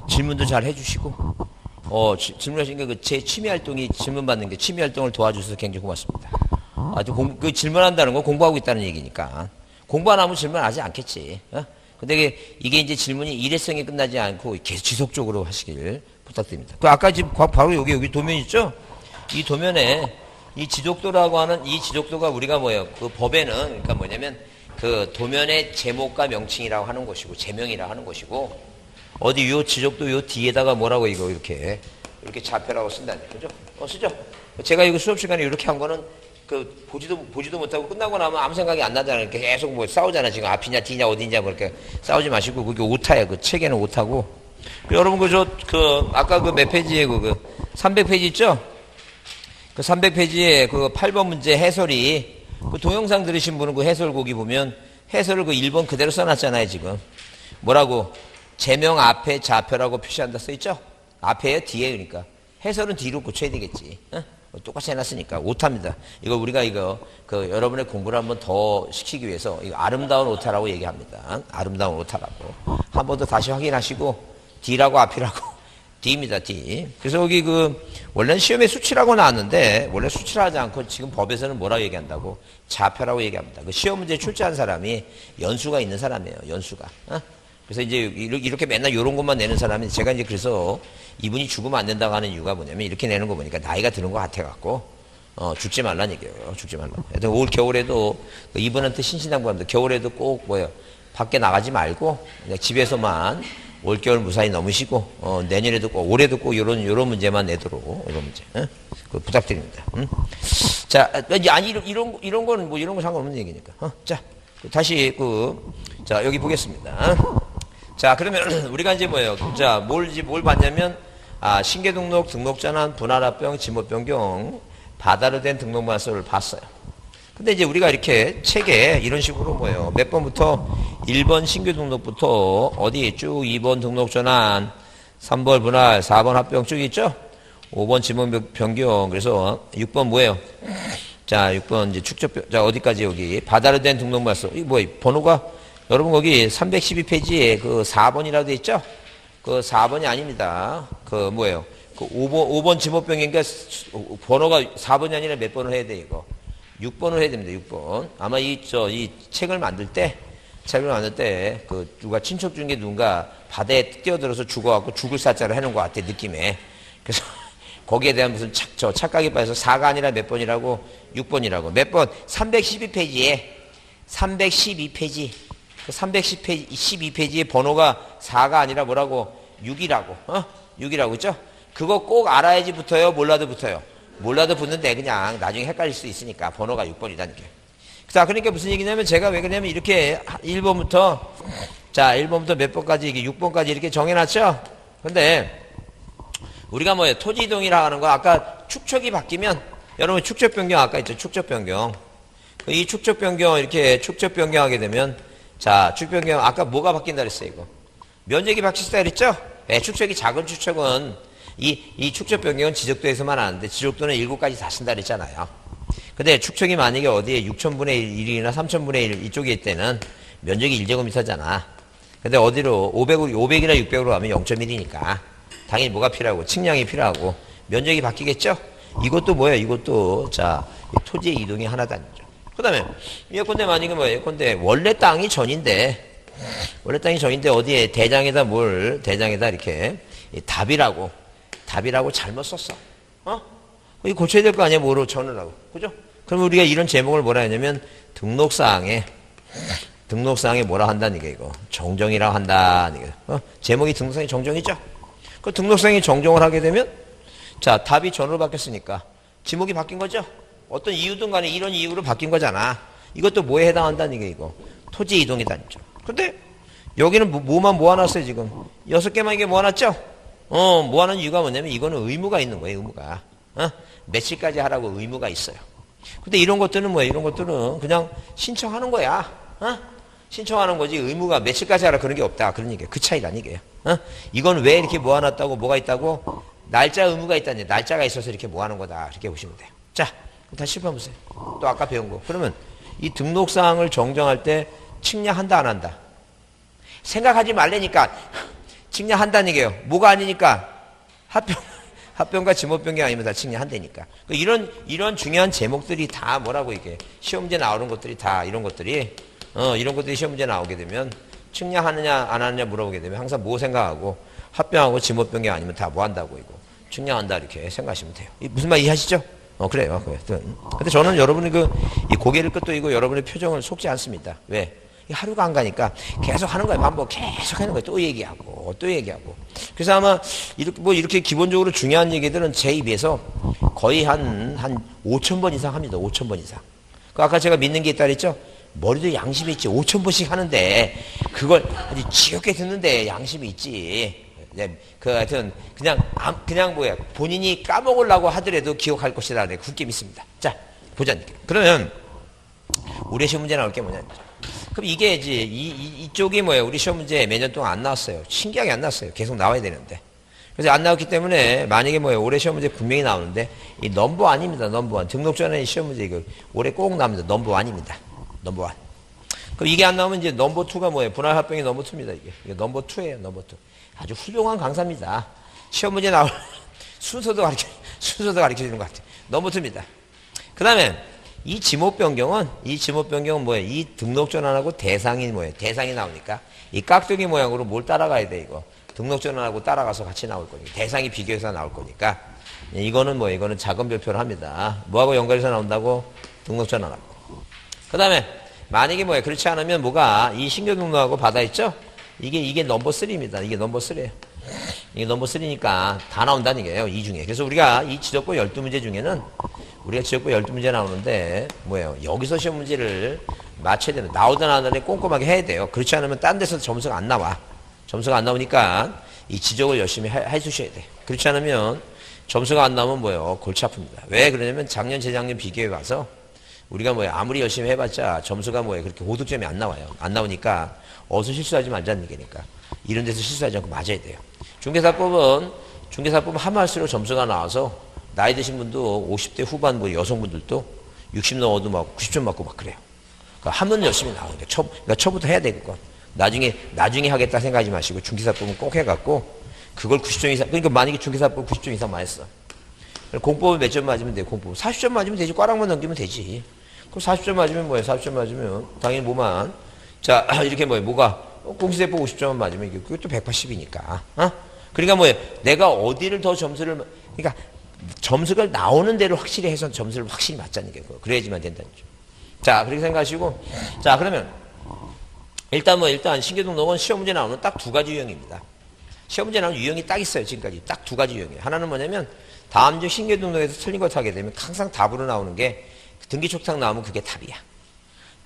질문도 잘 해주시고, 질문하신 게 제 취미 활동이 질문 받는 게 취미 활동을 도와주셔서 굉장히 고맙습니다. 그 질문한다는 건 공부하고 있다는 얘기니까. 공부 안 하면 질문하지 않겠지. 근데 이게 이제 질문이 일회성에 끝나지 않고 계속 지속적으로 하시길 부탁드립니다. 그 아까 지금 바로 여기 도면 있죠? 이 도면에 이 지속도라고 하는 이 지속도가 우리가 뭐예요? 그 법에는 그러니까 뭐냐면 그 도면의 제목과 명칭이라고 하는 것이고 제명이라고 하는 것이고 어디 요 지속도 요 뒤에다가 뭐라고 이거 이렇게 좌표라고 쓴다네. 그죠? 쓰죠? 제가 이거 수업 시간에 이렇게 한 거는 그 보지도 못하고 끝나고 나면 아무 생각이 안 나잖아요. 이렇게 계속 뭐 싸우잖아. 지금 앞이냐 뒤냐 어디냐 뭐 이렇게 싸우지 마시고 그게 오타야. 그 책에는 오타고. 여러분 아까 그 몇 페이지에 그 300페이지 있죠? 그 300페이지에 그 8번 문제 해설이 그 동영상 들으신 분은 그 해설곡이 보면 해설을 그 1번 그대로 써놨잖아요. 지금 뭐라고 제명 앞에 좌표라고 표시한다 써있죠? 앞에요 뒤에. 그러니까 해설은 뒤로 고쳐야 되겠지. 똑같이 해놨으니까 오타입니다. 이거 우리가 그 여러분의 공부를 한번 더 시키기 위해서 이거 아름다운 오타라고 얘기합니다. 아름다운 오타라고 한 번 더 다시 확인하시고 D라고 앞이라고 D입니다. D. 그래서 여기 원래는 시험에 수치라고 나왔는데 원래 수치라 하지 않고 지금 법에서는 뭐라고 얘기한다고 좌표라고 얘기합니다. 그 시험 문제 출제한 사람이 연수가 있는 사람이에요. 연수가. 그래서 이제 이렇게 맨날 이런 것만 내는 사람이 제가 이제 그래서 이분이 죽으면 안 된다고 하는 이유가 뭐냐면 이렇게 내는 거 보니까 나이가 드는 것 같아갖고 죽지 말라는 얘기예요. 죽지 말라. 하여튼 올 겨울에도 이분한테 신신당부합니다. 겨울에도 꼭 밖에 나가지 말고 그냥 집에서만 올 겨울 무사히 넘으시고 내년에도 꼭 올해도 꼭 요런 문제만 내도록 이런 문제 그거 부탁드립니다. 자, 아니 이런 거는 뭐 이런 거 상관없는 얘기니까. 자, 다시 자 여기 보겠습니다. 자, 그러면 우리가 이제 뭐예요? 자, 뭘 봤냐면, 신계 등록 전환, 분할합병, 지목 변경, 바다로 된 등록만서를 봤어요. 근데 이제 우리가 이렇게 책에 이런 식으로 뭐예요? 몇 번부터 1번 신규 등록부터 어디 쭉 2번 등록 전환, 3번 분할, 4번 합병 쭉 있죠? 5번 지목 변경, 그래서 6번 뭐예요? 자, 6번 이제 자, 어디까지 여기? 바다로 된 등록만서. 이거 뭐예요? 번호가 여러분 거기 312페이지에 그 4번이라고 돼 있죠? 그 4번이 아닙니다. 그 뭐예요? 그 5번 지목병인가 번호가 4번이 아니라 몇 번을 해야 돼 이거? 6번을 해야 됩니다. 6번. 아마 이 책을 만들 때 그 누가 친척 중에 누군가 바다에 뛰어들어서 죽어갖고 죽을 사자를 해놓은 것 같아 느낌에. 그래서 거기에 대한 무슨 착각이 빠져서 4가 아니라 몇 번이라고 6번이라고. 몇 번? 312페이지에 312페이지. 312페이지의 번호가 4가 아니라 뭐라고? 6이라고. 6이라고 있죠? 그거 꼭 알아야지 붙어요? 몰라도 붙어요? 몰라도 붙는데 그냥 나중에 헷갈릴 수 있으니까 번호가 6번이라는 게. 자, 그러니까 무슨 얘기냐면 제가 왜 그러냐면 이렇게 1번부터 몇 번까지 이게 6번까지 이렇게 정해놨죠? 근데 우리가 뭐예요? 토지 이동이라고 하는 거 아까 축척이 바뀌면 여러분 축척 변경 아까 있죠? 축척 변경. 이 축척 변경 이렇게 축척 변경하게 되면 자, 축척 변경 아까 뭐가 바뀐다 그랬어요, 이거? 면적이 바뀐다 그랬죠? 네, 축척이 작은 축척은 이 축척 변경은 지적도에서만 하는데 지적도는 7까지 다 쓴다 그랬잖아요. 근데 축척이 만약에 어디에 6천분의 1이나 3천분의 1 이쪽에 있을 때는 면적이 1제곱미터잖아. 근데 어디로 500이나 600으로 가면 0.1이니까 당연히 뭐가 필요하고 측량이 필요하고 면적이 바뀌겠죠? 이것도 뭐예요? 이것도 자, 토지의 이동이 하나도 아니죠. 그 다음에 예컨대 만약에 뭐예요? 예컨대 원래 땅이 전인데 어디에 대장에다 이렇게 답이라고 잘못 썼어. 이거 고쳐야 될 거 아니야? 뭐로 전을 하고. 그죠? 그럼 우리가 이런 제목을 뭐라 하냐면 등록사항에 뭐라 한다는 게 이거. 정정이라고 한다는 게. 제목이 등록사항에 정정이죠? 그 등록사항에 정정을 하게 되면 자, 답이 전으로 바뀌었으니까 지목이 바뀐 거죠? 어떤 이유든 간에 이런 이유로 바뀐 거잖아. 이것도 뭐에 해당한다는 게 이거. 토지 이동이다죠. 근데 여기는 뭐만 모아놨어요, 지금. 6개만 이게 모아놨죠? 모아놓은 이유가 뭐냐면 이거는 의무가 있는 거예요, 의무가. 며칠까지 하라고 의무가 있어요. 근데 이런 것들은 뭐예요? 이런 것들은 그냥 신청하는 거야. 신청하는 거지 의무가 며칠까지 하라 그런 게 없다. 그런 얘기예요. 그 차이란 얘기예요. 이건 왜 이렇게 모아놨다고 뭐가 있다고? 날짜 의무가 있다니. 날짜가 있어서 이렇게 모아놓은 거다. 이렇게 보시면 돼요. 자, 다시 짚어보세요. 또 아까 배운 거. 그러면 이 등록사항을 정정할 때 측량한다 안 한다? 생각하지 말라니까. 측량한다는 얘기예요. 뭐가 아니니까? 합병과 지목변경 아니면 다 측량한다니까. 이런 중요한 제목들이 다 뭐라고 이게 시험 문제 나오는 것들이 다 이런 것들이 시험 문제 나오게 되면 측량하느냐 안 하느냐 물어보게 되면 항상 뭐 생각하고 합병하고 지목변경 아니면 다 뭐 한다고 이거 측량한다 이렇게 생각하시면 돼요. 무슨 말 이해하시죠? 그래요. 근데 저는 여러분이 이 고개를 끄덕이고 여러분의 표정을 속지 않습니다. 왜? 하루가 안 가니까 계속 하는 거예요. 반복 계속 하는 거예요. 또 얘기하고. 그래서 아마 이렇게 기본적으로 중요한 얘기들은 제 입에서 거의 한 5,000번 이상 합니다. 5,000번 이상. 아까 제가 믿는 게 있다 그랬죠? 머리도 양심이 있지. 5,000번씩 하는데 그걸 아주 지겹게 듣는데 양심이 있지. 하여튼 그냥 본인이 까먹으려고 하더라도 기억할 것이다. 네, 굳게 믿습니다. 자, 보자. 그러면 우리 시험 문제 나올 게 뭐냐? 그럼 이게 이제 이쪽이 뭐예요? 우리 시험 문제 매년 동안 안 나왔어요. 신기하게 안 나왔어요. 계속 나와야 되는데. 그래서 안 나왔기 때문에 만약에 뭐예요? 올해 시험 문제 분명히 나오는데 이 넘버 아닙니다. 넘버 1. 등록 전에 시험 문제 이거 올해 꼭 나옵니다. 넘버 1입니다. 넘버 1. 그럼 이게 안 나오면 이제 넘버 2가 뭐예요? 분할 합병이 넘버 2입니다. 이게 넘버 2예요. 넘버 2. 아주 훌륭한 강사입니다. 시험 문제 나올 순서도 가르쳐 주는 것 같아요. 넘버 2입니다. 그 다음에 이 지목 변경은 뭐예요? 이 등록 전환하고 대상이 뭐예요? 대상이 나오니까 이 깍두기 모양으로 뭘 따라가야 돼 이거. 등록 전환하고 따라가서 같이 나올 거니까 대상이 비교해서 나올 거니까 이거는 뭐예요? 이거는 작은 별표를 합니다. 뭐하고 연결해서 나온다고? 등록 전환하고. 그 다음에 만약에 뭐예요? 그렇지 않으면 뭐가 이 신규 등록하고 받아 있죠? 이게 넘버 3입니다. 이게 넘버 3예요. 이게 넘버 3니까 다 나온다는 얘기예요. 이 중에. 그래서 우리가 이 지적고 12문제 중에는 우리가 지적고 12문제 나오는데 뭐예요? 여기서 시험 문제를 맞춰야 되는 나오든 안 나오든 꼼꼼하게 해야 돼요. 그렇지 않으면 딴 데서 점수가 안 나와. 점수가 안 나오니까 이 지적을 열심히 해주셔야 돼. 그렇지 않으면 점수가 안 나오면 뭐예요? 골치 아픕니다. 왜 그러냐면 작년 재작년 비교해 봐서 우리가 뭐예요? 아무리 열심히 해봤자 점수가 뭐예요? 그렇게 고득점이 안 나와요. 안 나오니까 어디서 실수하지 말자는 얘기니까 이런 데서 실수하지 않고 맞아야 돼요. 중개사법은 하면 할수록 점수가 나와서 나이 드신 분도 50대 후반 뭐 여성분들도 60 넘어도 막 90점 맞고 막 그래요. 그러니까 하면 열심히 나와요. 그러니까 처부터 해야 돼 그건. 나중에 하겠다 생각하지 마시고 중개사법은 꼭 해갖고 그걸 90점 이상 그러니까 만약에 중개사법 90점 이상 맞았어. 공법을 몇 점 맞으면 돼? 공법 40점 맞으면 되지. 꽈락만 넘기면 되지. 그럼 40점 맞으면 뭐예요? 40점 맞으면 당연히 뭐만 자 이렇게 뭐가 공시대법 50점 맞으면 이게 그것도 180이니까 그러니까 뭐예요? 내가 어디를 더 점수를 그러니까 점수가 나오는 대로 확실히 해서 점수를 확실히 맞자는 게 그래야지만 된다는 거죠. 자 그렇게 생각하시고 자 그러면 일단 신규 등록은 시험 문제 나오는 딱 두 가지 유형입니다. 시험 문제 나오는 유형이 딱 있어요. 지금까지 딱 두 가지 유형이에요. 하나는 뭐냐면 다음 주 신규 등록에서 틀린 걸 하게 되면 항상 답으로 나오는 게 등기촉탁 나오면 그게 답이야.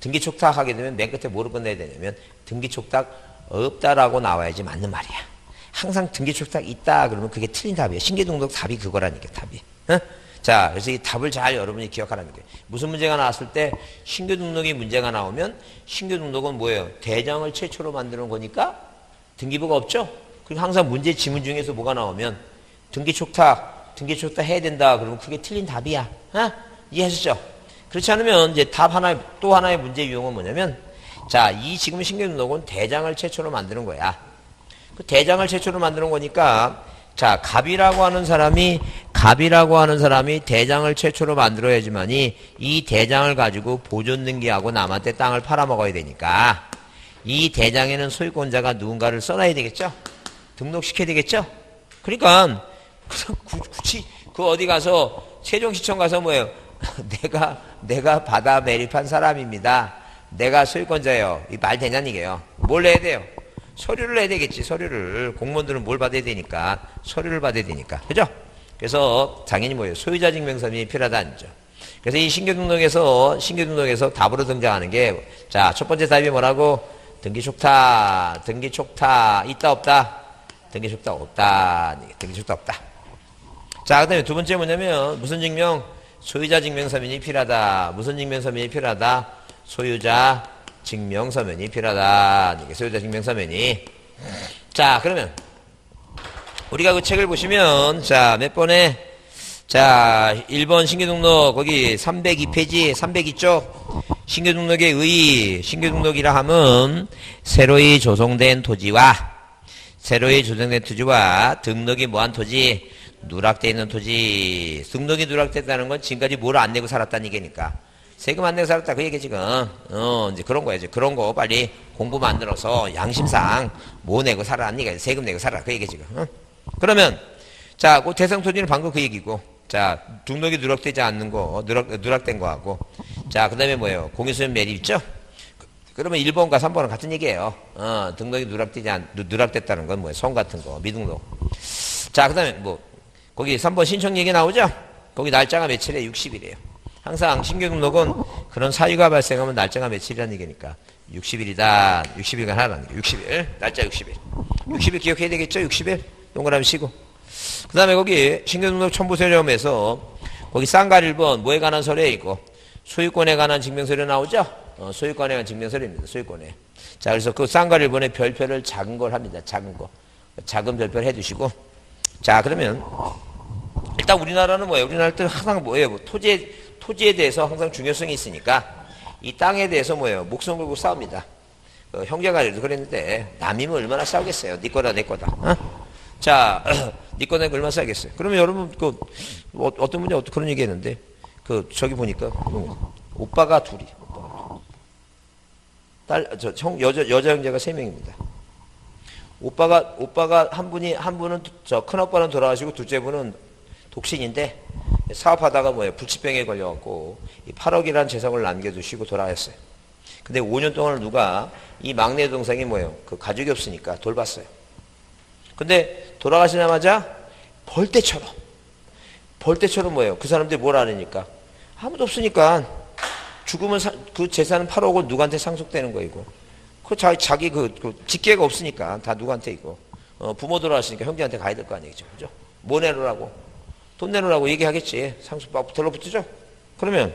등기촉탁 하게 되면 맨 끝에 뭐로 끝내야 되냐면 등기촉탁 없다라고 나와야지 맞는 말이야. 항상 등기촉탁 있다 그러면 그게 틀린 답이에요. 신규 등록 답이 그거라니까 답이. 자 그래서 이 답을 잘 여러분이 기억하라는 게 무슨 문제가 나왔을 때 신규 등록이 문제가 나오면 신규 등록은 뭐예요? 대장을 최초로 만드는 거니까 등기부가 없죠? 그리고 항상 문제 지문 중에서 뭐가 나오면 등기촉탁 해야 된다 그러면 그게 틀린 답이야. 이해하셨죠? 그렇지 않으면 이제 또 하나의 문제 유형은 뭐냐면 자, 이 지금 신규 등록은 대장을 최초로 만드는 거야. 그 대장을 최초로 만드는 거니까 자, 갑이라고 하는 사람이 대장을 최초로 만들어야지만이 이 대장을 가지고 보존 등기하고 남한테 땅을 팔아먹어야 되니까 이 대장에는 소유권자가 누군가를 써놔야 되겠죠? 등록시켜야 되겠죠? 그러니까 굳이 그 어디 가서 세종시청 가서 뭐예요? 내가 바다 매립한 사람입니다. 내가 소유권자예요. 이 말 되냐는 얘기예요. 뭘 내야 돼요? 서류를 내야 되겠지. 서류를. 공무원들은 뭘 받아야 되니까 서류를 받아야 되니까. 그죠? 그래서 당연히 뭐예요? 소유자 증명서명이 필요하다는 거죠. 그래서 이 신규 등록에서 답으로 등장하는 게 자, 첫 번째 답이 뭐라고? 등기촉탁 있다 없다? 등기촉탁 없다. 등기촉탁 없다. 자, 그 다음에 두 번째 뭐냐면 무슨 증명? 소유자 증명서면이 필요하다. 무슨 증명서면이 필요하다? 소유자 증명서면이 필요하다. 이게 소유자 증명서면이. 자, 그러면 우리가 그 책을 보시면 자, 몇 번에 자, 1번 신규등록 거기 302페이지 302쪽 신규등록의 의의 신규등록이라 함은 새로이 조성된 토지와 새로이 조정된 토지와 등록이 뭐한 토지, 누락돼 있는 토지. 등록이 누락됐다는 건 지금까지 뭘 안 내고 살았다는 얘기니까. 세금 안 내고 살았다 그 얘기 지금. 이제 그런 거야. 이제 그런 거 빨리 공부 만들어서 양심상 뭐 내고 살아라는 얘기야. 세금 내고 살아라 그 얘기 지금. 그러면 자, 그 대상 토지는 방금 그 얘기고. 자, 등록이 누락되지 않는 거, 누락된 거 하고. 자, 그 다음에 뭐예요? 공유수면 매립 있죠? 그러면 1번과 3번은 같은 얘기예요. 등록이 누락됐다는 건 뭐예요? 성 같은 거, 미등록. 자, 그 다음에 뭐, 거기 3번 신청 얘기 나오죠? 거기 날짜가 며칠이에요? 60일이에요. 항상 신규 등록은 그런 사유가 발생하면 날짜가 며칠이라는 얘기니까 60일이다. 60일간 하라는 게 60일. 날짜 60일. 60일 기억해야 되겠죠? 60일. 동그라미 치고. 그 다음에 거기 신규 등록 첨부 서류함에서 거기 쌍갈 1번 뭐에 관한 서류에 있고 소유권에 관한 증명서류 나오죠? 소유권에 관한 증명서류입니다. 소유권에. 자, 그래서 그 쌍갈 1번에 별표를 작은 걸 합니다. 작은 거. 작은 별표를 해두시고. 자, 그러면 일단 우리나라는 뭐예요? 우리나라는 항상 뭐예요? 뭐 토지에 대해서 항상 중요성이 있으니까 이 땅에 대해서 뭐예요? 목숨 걸고 싸웁니다. 형제가 그랬는데 남이면 얼마나 싸우겠어요? 네 거다 내 거다. 자, 네 거다 얼마나 싸우겠어요? 그러면 여러분 어떤 분이 그런 얘기했는데 저기 보니까 오빠가 둘이 여자 형제가 3명입니다. 오빠가 한 분은 큰 오빠는 돌아가시고 둘째 분은 독신인데 사업하다가 뭐예요? 불치병에 걸려갖고 8억이라는 재산을 남겨두시고 돌아가셨어요. 근데 5년 동안 누가 이 막내 동생이 뭐예요? 그 가족이 없으니까 돌봤어요. 근데 돌아가시자마자 벌떼처럼 뭐예요? 그 사람들이 뭘 아느니까 아무도 없으니까 죽으면 그 재산은 8억은 누구한테 상속되는 거이고 자기 직계가 없으니까 다 누구한테 있고 부모 돌아가시니까 형제한테 가야 될 거 아니겠죠? 그죠? 뭐 내놓으라고? 돈 내놓으라고 얘기하겠지. 상속받고 들러붙죠? 그러면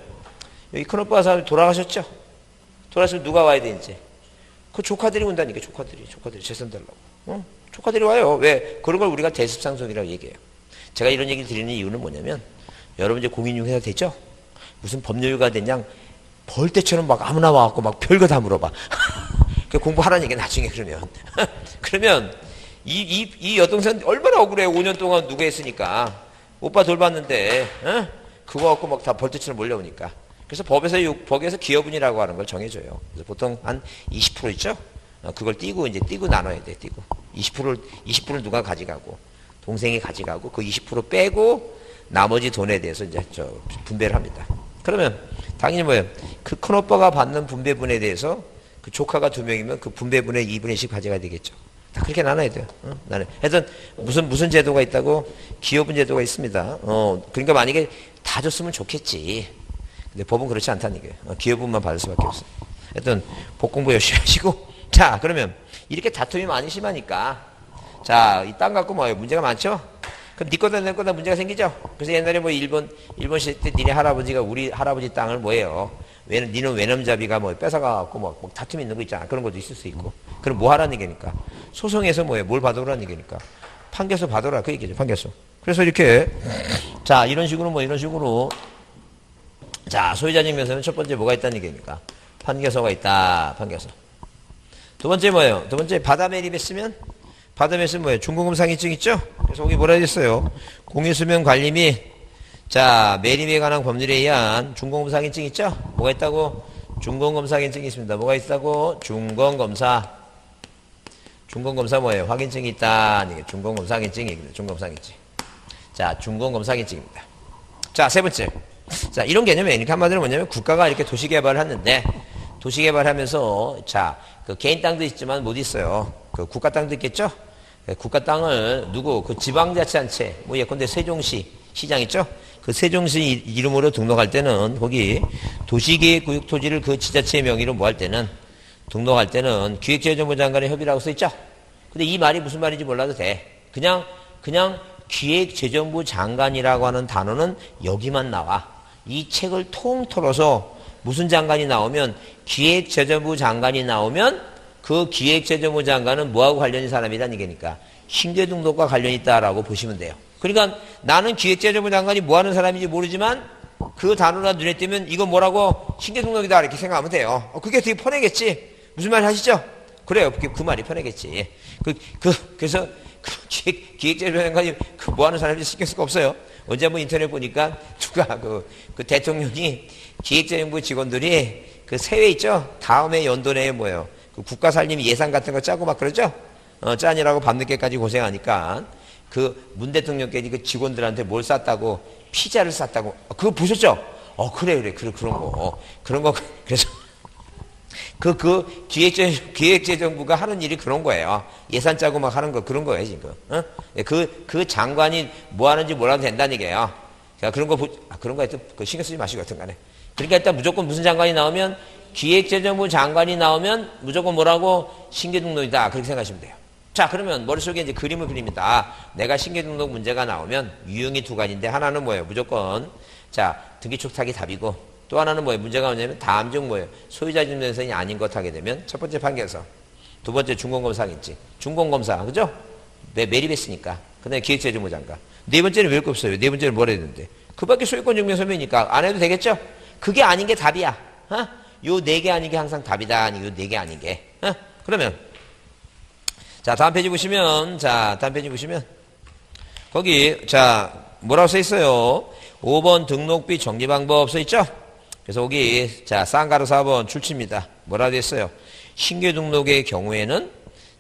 여기 큰오빠 사람이 돌아가셨죠? 돌아가시면 누가 와야 돼 이제? 그 조카들이 온다니까. 조카들이 재산 달라고. 조카들이 와요. 왜? 그런 걸 우리가 대습상속이라고 얘기해요. 제가 이런 얘기를 드리는 이유는 뭐냐면 여러분 이제 공인중개사 됐죠? 무슨 법률가 됐냐? 벌떼처럼 막 아무나 와갖고 막 별거 다 물어봐. 공부하라는 얘기 나중에 그러면 이 여동생 얼마나 억울해요. 5년 동안 누구 했으니까. 오빠 돌봤는데 그거 갖고 막 다 벌떼처럼 몰려오니까. 그래서 법에서 기여분이라고 하는 걸 정해줘요. 그래서 보통 한 20% 있죠? 그걸 띄고 나눠야 돼. 20%를 누가 가져가고 동생이 가져가고 그 20% 빼고 나머지 돈에 대해서 이제 분배를 합니다. 그러면 당연히 뭐예요? 그 큰오빠가 받는 분배분에 대해서 그 조카가 2명이면 그 분배분의 2분의 1씩 가져가야 되겠죠. 다 그렇게 나눠야 돼요. 하여튼 무슨 제도가 있다고? 기여분 제도가 있습니다. 그러니까 만약에 다 줬으면 좋겠지. 근데 법은 그렇지 않다는 얘기예요. 기여분만 받을 수밖에 없어요. 하여튼 복 공부 열심히 하시고. 자, 그러면 이렇게 다툼이 많이 심하니까 자, 이 땅 갖고 뭐예요? 문제가 많죠? 그럼 네 거다 내 거다 문제가 생기죠? 그래서 옛날에 뭐 일본 시대 때 니네 할아버지가 우리 할아버지 땅을 뭐예요? 니는 외놈잡이가 뭐 뺏어가갖고 뭐 다툼이 있는 거 있잖아. 그런 것도 있을 수 있고. 그럼 뭐 하라는 얘기니까? 소송에서 뭐예요? 뭘 받아오라는 얘기니까? 판결서 받아오라. 그 얘기죠. 판결서. 그래서 이렇게 자, 이런 식으로 자, 소유자 증명서는 첫 번째 뭐가 있다는 얘기니까? 판결서가 있다. 판결서. 두 번째 뭐예요? 두 번째 바다 매립했으면 뭐예요? 중공검상인증 있죠? 그래서 거기 뭐라 했어요? 공유수면 관리 및 자, 매립에 관한 법률에 의한 중공검사인증 있죠? 뭐가 있다고? 중공검사인증이 있습니다. 뭐가 있다고? 중공검사 뭐예요? 확인증이 있다. 중공검사인증입니다. 중공검사인증. 자, 중공검사인증입니다. 자, 세 번째. 자, 이런 개념이 이렇게 한마디로 뭐냐면 국가가 이렇게 도시개발을 하는데 도시개발하면서 자, 그 개인 땅도 있지만 못 있어요. 그 국가 땅도 있겠죠? 국가 땅을 그 지방자치단체 뭐 예컨대 세종시 시장 있죠? 그 세종시 이름으로 등록할 때는 거기 도시계획구역 토지를 그 지자체의 명의로 뭐 할 때는 등록할 때는 기획재정부 장관의 협의라고 써있죠? 근데 이 말이 무슨 말인지 몰라도 돼. 그냥 기획재정부 장관이라고 하는 단어는 여기만 나와. 이 책을 통틀어서 무슨 장관이 나오면 기획재정부 장관이 나오면 그 기획재정부 장관은 뭐하고 관련이 사람이란 얘기니까 신규등록과 관련이 있다라고 보시면 돼요. 그러니까 나는 기획재정부 장관이 뭐하는 사람인지 모르지만 그 단어가 눈에 띄면 이건 뭐라고 신규등록이다 이렇게 생각하면 돼요. 그게 되게 뻔하겠지. 무슨 말 하시죠? 그래요. 그 말이 편하겠지. 그래서 기획재정관이 뭐 하는 사람인지 신경 쓸 거 없어요. 언제 한번 인터넷 보니까 누가 그 대통령이 기획재정부 직원들이 그 세회 있죠? 다음에 연도내에 뭐예요? 그 국가살림 예산 같은 거 짜고 막 그러죠? 짜니라고 밤늦게까지 고생하니까 그 문 대통령께서 그 직원들한테 뭘 쌌다고 피자를 쌌다고 그거 보셨죠? 그래 그런 거 그래서 기획재정부가 하는 일이 그런 거예요. 예산 짜고 막 하는 거 그런 거예요 지금. 그 장관이 뭐 하는지 몰라도 된다는 얘기예요. 자, 그런 거에 또 신경 쓰지 마시고 여튼간에. 그러니까 일단 무조건 무슨 장관이 나오면 기획재정부 장관이 나오면 무조건 뭐라고 신규등록이다 그렇게 생각하시면 돼요. 자, 그러면 머릿속에 이제 그림을 그립니다. 내가 신규등록 문제가 나오면 유형이 두 가지인데 하나는 뭐예요? 무조건 자 등기촉탁이 답이고 또 하나는 뭐예요? 문제가 뭐냐면 다음 중 뭐예요? 소유자 증명서이 아닌 것 하게 되면 첫 번째 판결서, 두 번째 준공검사겠지. 준공검사 그죠? 매립했으니까. 그 다음에 기획재정부 장관. 네 번째는 왜 거 없어요? 네 번째는 뭘 해야 되는데? 그밖에 소유권 증명서면이니까 안 해도 되겠죠? 그게 아닌 게 답이야. 요 네 개 아닌 게 항상 답이다. 요 네 개 아닌 게. 그러면 자 다음 페이지 보시면 거기 자 뭐라고 써 있어요? 5번 등록비 정리 방법 써 있죠? 그래서 여기 자 쌍가루 4번 출치입니다. 뭐라고 돼 있어요? 신규 등록의 경우에는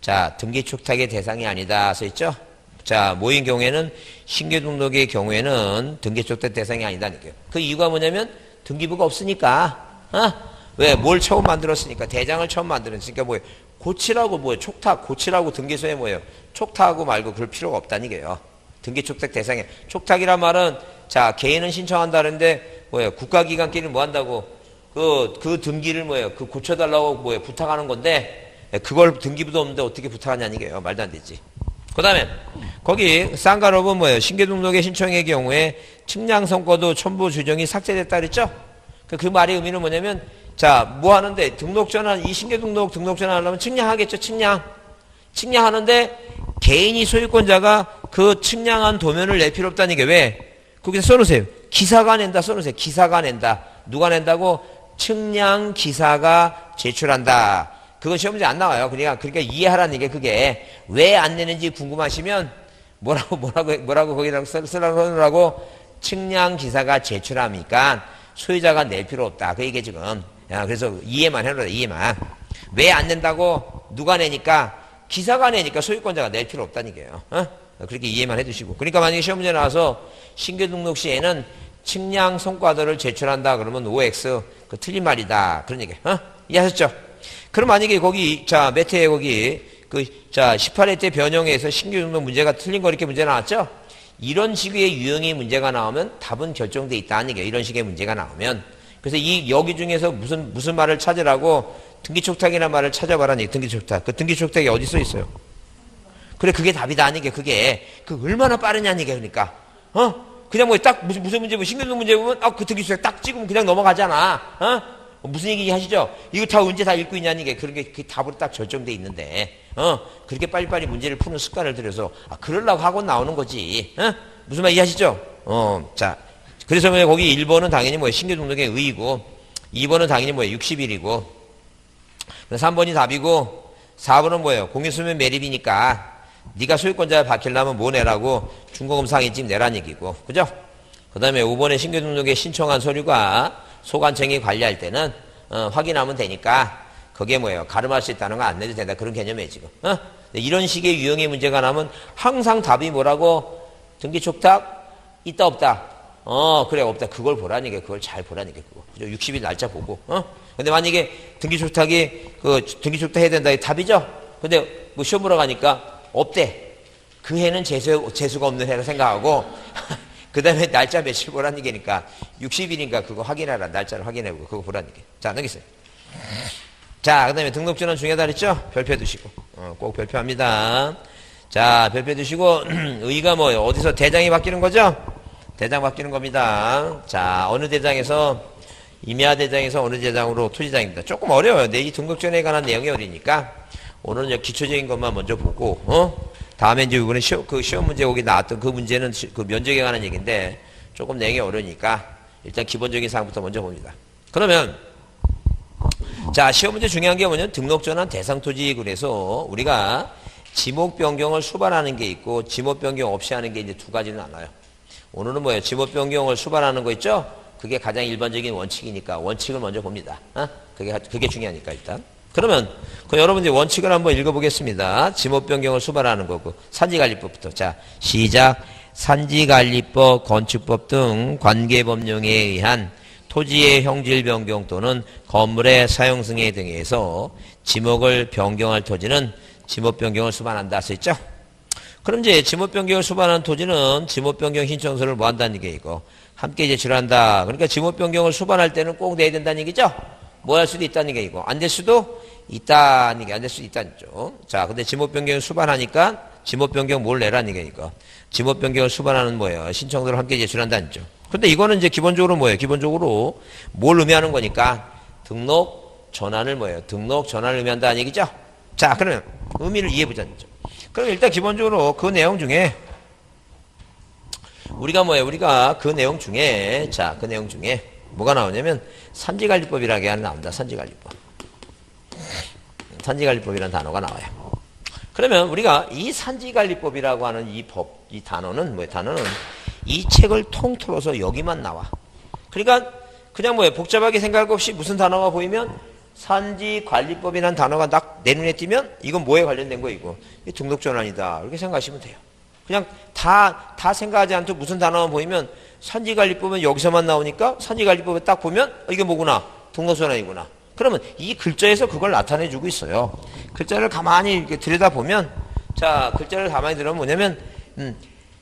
자 등기촉탁의 대상이 아니다 써 있죠? 자 모인 경우에는 신규 등록의 경우에는 등기촉탁 대상이 아니다는 거예요. 그 이유가 뭐냐면 등기부가 없으니까. 왜? 뭘 처음 만들었으니까. 대장을 처음 만들었으니까 뭐예요? 고치라고 뭐예요? 촉탁 고치라고 등기소에 뭐예요? 촉탁하고 말고 그럴 필요가 없다는 거예요. 등기촉탁 대상에. 촉탁이란 말은 자 개인은 신청한다는데 뭐예요? 국가기관끼리 뭐 한다고 그 등기를 뭐예요? 그 고쳐달라고 뭐예요? 부탁하는 건데 그걸 등기부도 없는데 어떻게 부탁하냐는 얘기예요. 말도 안 되지. 그 다음에 거기 쌍가롭은 뭐예요? 신규등록의 신청의 경우에 측량성과도 첨부 규정이 삭제됐다 그랬죠? 그 말의 의미는 뭐냐면 자 뭐 하는데 등록전환 이 신규등록 등록전환 하려면 측량하겠죠. 측량하는데 개인이 소유권자가 그 측량한 도면을 낼 필요 없다는 게 왜? 거기서 써놓으세요. 기사가 낸다 써놓으세요. 기사가 낸다. 누가 낸다고? 측량 기사가 제출한다. 그건 시험 문제 안 나와요. 그러니까 이해하라는 얘기 그게 왜 안 내는지 궁금하시면 뭐라고 거기다가 쓰라고 측량 기사가 제출하니까 소유자가 낼 필요 없다. 그 얘기 지금. 그래서 이해만 해놓으라. 이해만. 왜 안 낸다고? 누가 내니까? 기사가 내니까 소유권자가 낼 필요 없다는 얘기예요. 그렇게 이해만 해두시고. 그러니까 만약에 시험 문제 나와서 신규 등록 시에는 측량 성과도를 제출한다 그러면 OX 그 틀린 말이다. 그런 얘기. 이해하셨죠? 그럼 만약에 거기 자 매트에 거기 자 18회 때 변형해서 신규 등록 문제가 틀린 거 이렇게 문제 나왔죠? 이런 식의 유형의 문제가 나오면 답은 결정돼 있다는 얘기예요. 이런 식의 문제가 나오면. 그래서 이 여기 중에서 무슨 말을 찾으라고 등기촉탁이라는 말을 찾아봐라는 얘기. 등기촉탁. 그 등기촉탁이 어디 써 있어요? 그래 그게 답이다 하는 게 그게 얼마나 빠르냐는 얘기야. 그러니까 그냥 뭐 딱 무슨 문제 뭐 신규등록 문제 보면 그 등기촉탁 딱 찍으면 그냥 넘어가잖아. 무슨 얘기 하시죠? 이거 다 언제 다 읽고 있냐는 게 그런 게 그 답으로 딱 결정돼 있는데 그렇게 빨리빨리 문제를 푸는 습관을 들여서 그러려고 학원 나오는 거지. 무슨 말 이해하시죠? 자 그래서 거기 1번은 당연히 뭐예요? 신규 등록의 의의고 2번은 당연히 뭐예요? 60일이고 3번이 답이고 4번은 뭐예요? 공인수면 매립이니까 네가 소유권자를 밝히려면 뭐 내라고 준공검사인집 내라는 얘기고 그죠? 그 다음에 5번에 신규 등록에 신청한 서류가 소관청이 관리할 때는 확인하면 되니까 그게 뭐예요? 가름할 수 있다는 거 안 내도 된다. 그런 개념이에요 지금. 이런 식의 유형의 문제가 나면 항상 답이 뭐라고? 등기촉탁 있다 없다? 그래 없다. 그걸 보라는 게 그걸 잘 보라는 게 그거. 60일 날짜 보고. 근데 만약에 등기촉탁이 등기촉탁 해야 된다. 이 답이죠? 근데 뭐 시험 보러 가니까 없대. 그 해는 재수가 없는 해라 생각하고 그 다음에 날짜 며칠 보라는 얘기니까 60일인가 그거 확인하라. 날짜를 확인해보고 그거 보라는 얘기. 자 넘기세요. 자 그 다음에 등록전환 중요하다 그랬죠? 별표 두시고 꼭 별표합니다. 자 별표 두시고 의의가 뭐예요? 어디서 대장이 바뀌는 거죠? 대장 바뀌는 겁니다. 자 어느 대장에서 임야 대장에서 어느 대장으로 토지장입니다. 조금 어려워요. 이 등록전에 관한 내용이 어리니까 오늘은 기초적인 것만 먼저 보고 다음에 이제 이번에 시험 문제 거기 나왔던 그 문제는 그 면적에 관한 얘기인데 조금 내용이 어려우니까 일단 기본적인 사항부터 먼저 봅니다. 그러면 자, 시험 문제 중요한 게 뭐냐면 등록전환 대상 토지. 그래서 우리가 지목 변경을 수반하는 게 있고 지목 변경 없이 하는 게 이제 두 가지는 나눠요. 오늘은 뭐예요? 지목 변경을 수반하는 거 있죠? 그게 가장 일반적인 원칙이니까 원칙을 먼저 봅니다. 그게 중요하니까 일단. 그러면 그 여러분들이 원칙을 한번 읽어보겠습니다. 지목 변경을 수반하는 거고 산지관리법부터. 자, 시작. 산지관리법, 건축법 등 관계법령에 의한 토지의 형질 변경 또는 건물의 사용 승계 등에 의해서 지목을 변경할 토지는 지목 변경을 수반한다 써있죠? 그럼 이제 지목 변경을 수반한 토지는 지목 변경 신청서를 뭐 한다는 얘기고 함께 제출한다. 그러니까 지목 변경을 수반할 때는 꼭 내야 된다는 얘기죠? 뭐 할 수도 있다는 얘기고 안 될 수도 있다는 얘기, 안 될 수도 있다는 얘기죠. 자, 근데 지목 변경을 수반하니까 지목 변경 뭘 내라는 얘기니까 지목 변경을 수반하는 뭐예요? 신청서를 함께 제출한다는 거죠. 근데 이거는 이제 기본적으로 뭐예요? 기본적으로 뭘 의미하는 거니까 등록 전환을 뭐예요? 등록 전환을 의미한다는 얘기죠? 자, 그러면 의미를 이해해보자는 거죠. 그럼 일단 기본적으로 그 내용 중에 우리가 뭐예요? 우리가 그 내용 중에 자, 그 내용 중에 뭐가 나오냐면 산지관리법이라는 게 하나 나온다. 산지관리법. 산지관리법이라는 단어가 나와요. 그러면 우리가 이 산지관리법이라고 하는 이 법, 이 단어는 뭐예요? 단어는 이 책을 통틀어서 여기만 나와. 그러니까 그냥 뭐예요? 복잡하게 생각할 것 없이 무슨 단어가 보이면 산지관리법이라는 단어가 딱 내 눈에 띄면 이건 뭐에 관련된 거 이거 등록전환이다 이렇게 생각하시면 돼요. 그냥 다 생각하지 않고 무슨 단어만 보이면 산지관리법은 여기서만 나오니까 산지관리법에 딱 보면 이게 뭐구나 등록전환이구나. 그러면 이 글자에서 그걸 나타내주고 있어요. 글자를 가만히 이렇게 들여다보면 자 글자를 가만히 들어보면 뭐냐면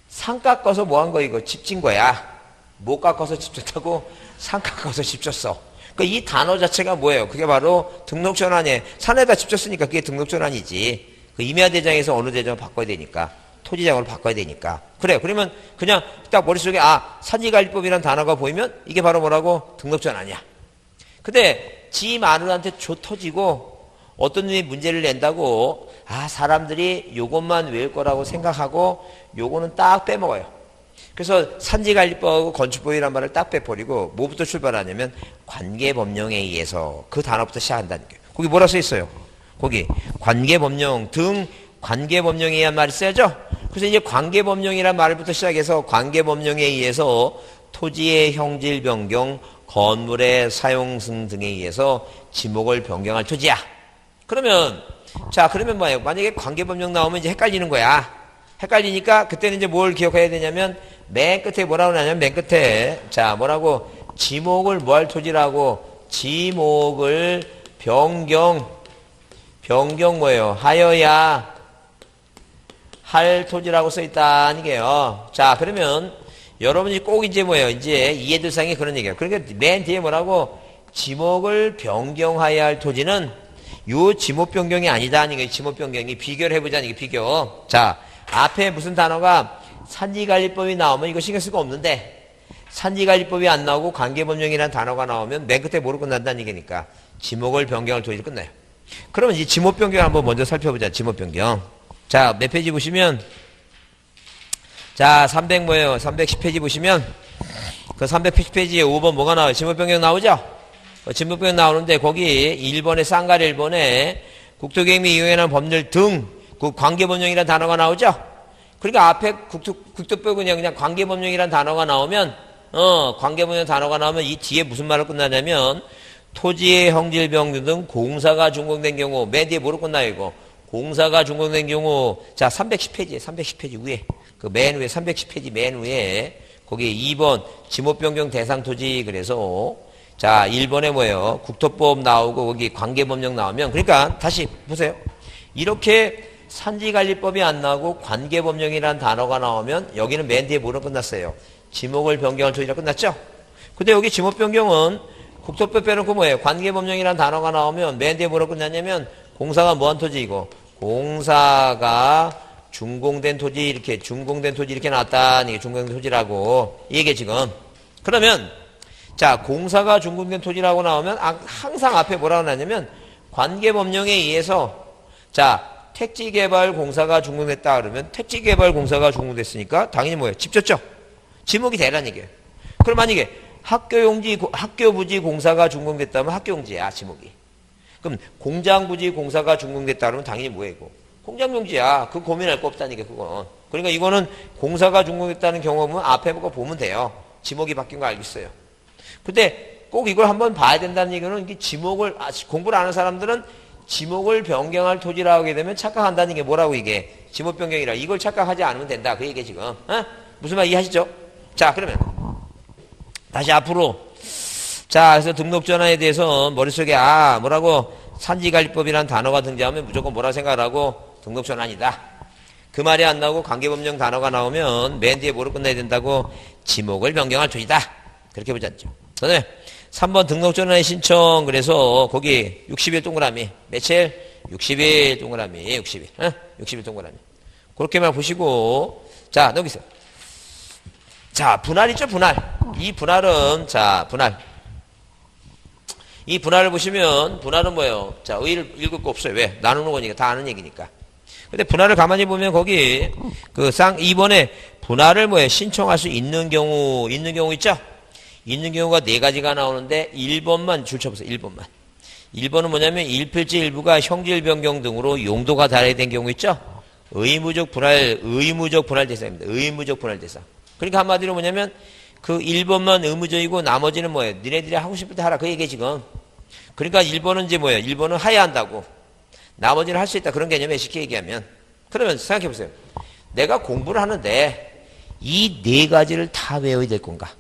산 깎아서 뭐 한 거 이거 집 진 거야. 못 깎아서 집 졌다고 산 깎아서 집 졌어. 그러니까 이 단어 자체가 뭐예요? 그게 바로 등록전환이에요. 산에다 집 졌으니까 그게 등록전환이지. 그 임야 대장에서 어느 대장을 바꿔야 되니까. 토지장으로 바꿔야 되니까. 그래요. 그러면 그냥 딱 머릿속에 산지관리법이라는 단어가 보이면 이게 바로 뭐라고? 등록전환이야. 근데 지 마누라한테 줘 터지고 어떤 놈이 문제를 낸다고 사람들이 요것만 외울 거라고 생각하고 요거는 딱 빼먹어요. 그래서 산지관리법하고 건축법이라는 말을 딱 빼버리고 뭐부터 출발하냐면 관계법령에 의해서 그 단어부터 시작한다는 거예요. 거기 뭐라 써 있어요? 거기 관계법령 등 관계법령에 의한 말이 써야죠. 그래서 이제 관계법령이라는 말부터 시작해서 관계법령에 의해서 토지의 형질 변경, 건물의 사용승 등에 의해서 지목을 변경할 토지야. 그러면 뭐예요? 만약에 관계법령 나오면 이제 헷갈리는 거야. 헷갈리니까 그때는 이제 뭘 기억해야 되냐면 맨 끝에 뭐라고 나냐면 맨 끝에 뭐라고 지목을 뭐 할 토지라고 지목을 변경 뭐예요? 하여야 할 토지라고 써 있다는 게요. 자, 그러면 여러분이 꼭 이제 뭐예요? 이제 이해대상이 그런 얘기예요. 그러니까 맨 뒤에 뭐라고 지목을 변경하여야 할 토지는 요 지목 변경이 아니다는 거예요. 지목 변경이 비교를 해보자는 게 비교. 자, 앞에 무슨 단어가 산지관리법이 나오면 이거 신경 쓸 거 없는데 산지관리법이 안 나오고 관계법령이라는 단어가 나오면 맨 끝에 뭐로 끝난다는 얘기니까 지목을 변경할 토지로 끝나요. 그러면 이 지목 변경 한번 먼저 살펴보자. 지목 변경. 자, 몇 페이지 보시면 자, 310페이지 보시면 그 310페이지에 5번 뭐가 나와요? 지목 변경 나오죠? 지목 변경 나오는데 거기 1번에 쌍가리 1번에 국토계획 및 이용에 관한 법률 등 그 관계법령이라는 단어가 나오죠? 그러니까 앞에 국토법 그냥 관계법령이라는 단어가 나오면 관계법령 단어가 나오면 이 뒤에 무슨 말로 끝나냐면 토지의 형질 변경 등 공사가 준공된 경우 맨 뒤에 뭐로 끝나요 이거? 공사가 준공된 경우 자 310페이지 위에 그 맨 위에 310페이지 맨 위에 거기 2번 지목 변경 대상 토지 그래서 자 1번에 뭐예요? 국토법 나오고 거기 관계법령 나오면 그러니까 다시 보세요. 이렇게 산지관리법이 안 나오고 관계법령이라는 단어가 나오면 여기는 맨 뒤에 뭐로 끝났어요? 지목을 변경할 토지라 끝났죠? 근데 여기 지목 변경은 국토법 빼놓고 뭐예요? 관계법령이라는 단어가 나오면 맨 뒤에 뭐로 끝났냐면 공사가 뭐한 토지이고 공사가 준공된 토지 이렇게 나왔다는 게 준공된 토지라고 이게 지금 그러면 자 공사가 준공된 토지라고 나오면 항상 앞에 뭐라고 나냐면 관계법령에 의해서 자 택지개발 공사가 준공됐다 그러면 택지개발 공사가 준공됐으니까 당연히 뭐예요? 집 졌죠? 지목이 되라는 얘기예요. 그럼 만약에 학교 부지 공사가 준공됐다면 학교 용지야 지목이. 그럼 공장부지 공사가 준공됐다 그러면 당연히 뭐예요? 공장용지야. 그 고민할 거 없다니까, 그건. 그러니까 이거는 공사가 준공됐다는 경험은 앞에 거 보면 돼요. 지목이 바뀐 거 알겠어요. 근데 꼭 이걸 한번 봐야 된다는 얘기는 이게 지목을, 공부를 아는 사람들은 지목을 변경할 토지라 하게 되면 착각한다는 게 뭐라고 이게? 지목 변경이라. 이걸 착각하지 않으면 된다. 그 얘기 지금. 어? 무슨 말 이해하시죠? 자, 그러면 다시 앞으로. 자, 그래서 등록전환에 대해서 머릿속에 뭐라고 산지관리법이라는 단어가 등장하면 무조건 뭐라 생각을 하고 등록전환이다. 그 말이 안 나오고 관계법령 단어가 나오면 맨 뒤에 뭐로 끝내야 된다고? 지목을 변경할 토지다. 그렇게 보지 않죠. 그 다음에 3번 등록전환의 신청. 그래서 거기 60일 동그라미. 며칠? 60일 동그라미. 60일. 60일 동그라미. 그렇게만 보시고. 자, 넘기세요. 자, 분할 있죠, 분할. 이 분할은, 자, 분할. 이 분할을 보시면, 분할은 뭐예요? 자, 의의를 읽을 거 없어요. 왜? 나누는 거니까. 다 아는 얘기니까. 근데 분할을 가만히 보면 거기, 2번에 분할을 뭐예요? 신청할 수 있는 경우 있죠? 있는 경우가 4가지가 나오는데, 1번만 줄쳐보세요. 1번만. 1번은 뭐냐면, 일필지 일부가 형질 변경 등으로 용도가 다르게 된 경우 있죠? 의무적 분할 대상입니다. 의무적 분할 대상. 그러니까 한마디로 뭐냐면, 그 1번만 의무적이고 나머지는 뭐예요? 니네들이 하고 싶을 때 하라. 그 얘기 지금. 그러니까 1번은 이제 뭐예요? 1번은 하야 한다고. 나머지는 할 수 있다. 그런 개념에 쉽게 얘기하면. 그러면 생각해 보세요. 내가 공부를 하는데 이 4가지를 다 외워야 될 건가?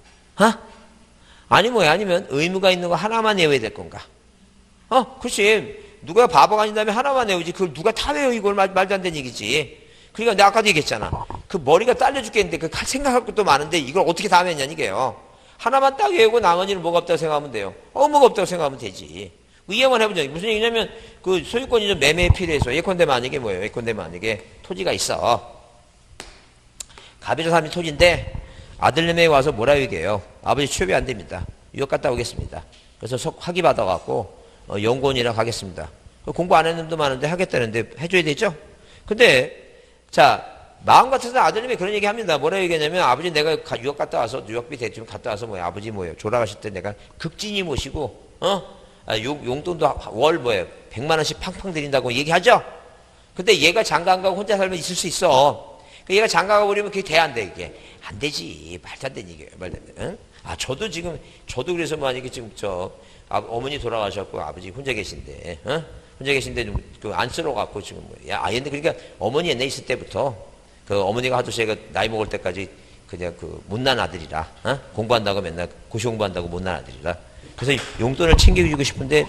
아니면 의무가 있는 거 하나만 외워야 될 건가? 그렇지. 누가 바보가 아닌다면 하나만 외우지. 그걸 누가 다 외워? 이걸 말도 안 되는 얘기지. 그러니까 내가 아까도 얘기했잖아. 그 머리가 딸려 죽겠는데 그 생각할 것도 많은데 이걸 어떻게 다 외웠냐 이게요. 하나만 딱 외우고 나머지는 뭐가 없다고 생각하면 돼요. 뭐가 없다고 생각하면 되지. 이해만 해보자. 무슨 얘기냐면 그 소유권이 좀 매매에 필요해서 예컨대 만약에 뭐예요? 예컨대 만약에 토지가 있어. 갑이라 사람이 토지인데 아들내미 와서 뭐라 얘기해요? 아버지 취업이 안 됩니다. 유학 갔다 오겠습니다. 그래서 학위 받아갖고 연구원이랑 가겠습니다. 공부 안 했는 놈도 많은데 하겠다는데 해줘야 되죠? 근데 자, 마음 같아서 아들님이 그런 얘기 합니다. 뭐라 얘기하냐면, 아버지 내가 유학 갔다 와서, 유학비 대충 갔다 와서 아버지 졸아가실 때 내가 극진히 모시고, 용돈도 월 100만원씩 팡팡 드린다고 얘기하죠? 근데 얘가 장가 안 가고 혼자 살면 있을 수 있어. 얘가 장가 가버리면 그게 돼, 안 돼, 이게? 안 되지. 말도 안 되는 얘기예요. 말도 안 돼. 저도 그래서 만약에 지금 어머니 돌아가셨고 아버지 혼자 계신데, 혼자 계신데 안쓰러워갖고 지금 근데 그러니까 어머니 옛날에 있을 때부터 그 어머니가 하도 제가 나이 먹을 때까지 그냥 못난 아들이라 공부한다고 맨날 고시 공부한다고 못난 아들이라 그래서 용돈을 챙겨주고 싶은데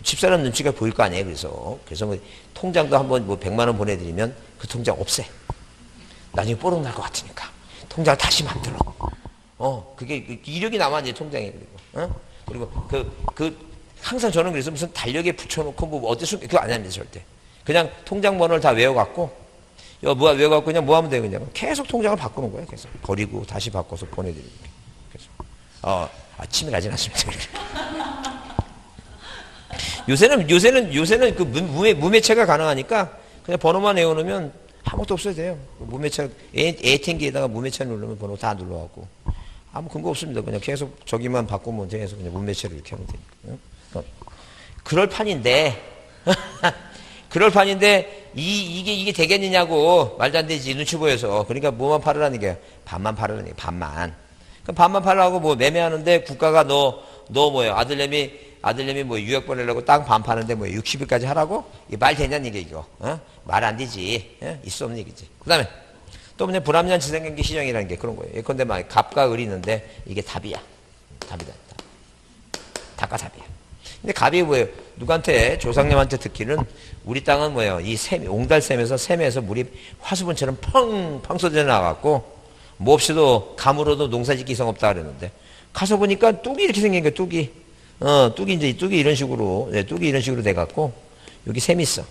집사람 눈치가 보일 거 아니에요. 그래서 통장도 한번 100만 원 보내드리면 그 통장 없애. 나중에 뽀록 날 것 같으니까 통장을 다시 만들어. 그게 이력이 남아 이제 통장에 그리고 항상 저는 그래서 무슨 달력에 붙여놓고 어디서 그거 안 합니다 절대. 그냥 통장 번호를 다 외워갖고 외워갖고 그냥 뭐 하면 돼요? 그냥 계속 통장을 바꾸는 거예요. 계속 버리고 다시 바꿔서 보내드리고. 그래서 치밀하진 않습니다. 요새는 그 무매체가 가능하니까 그냥 번호만 외워놓으면 아무것도 없어도 돼요. 무매체 ATM기에다가 무매체 누르면 번호 다 눌러갖고 아무 근거 없습니다. 그냥 계속 저기만 바꾸면 돼서 그냥 무매체로 이렇게 하면 되니까. 그럴 판인데 이게 되겠느냐고. 말도 안 되지. 눈치 보여서. 그러니까 뭐만 팔으라는 게 반만 팔으라는 게 반만. 그럼 반만 팔라고 매매하는데 국가가 너 아들내미 유학 보내려고 땅 반 파는데 60일까지 하라고? 이게 말 되냐는 얘기 이거. 말 안 되지. 있을 수 없는 얘기지. 그 다음에 또 뭐냐 불합리한 지상경기 시정이라는 게 그런 거예요. 예컨대 갑과 을이 있는데 이게 답이야. 답이다. 답과 답이야. 근데 갑이 뭐예요? 누구한테? 조상님한테 듣기는 우리 땅은 뭐예요? 이 옹달샘에서 샘에서 물이 화수분처럼 펑펑 쏟아져 나와갖고 뭐 없이도 감으로도 농사짓기 성없다 그랬는데 가서 보니까 뚝이 이렇게 생긴 거야. 뚝이 이런 식으로 돼갖고 여기 샘이 있어.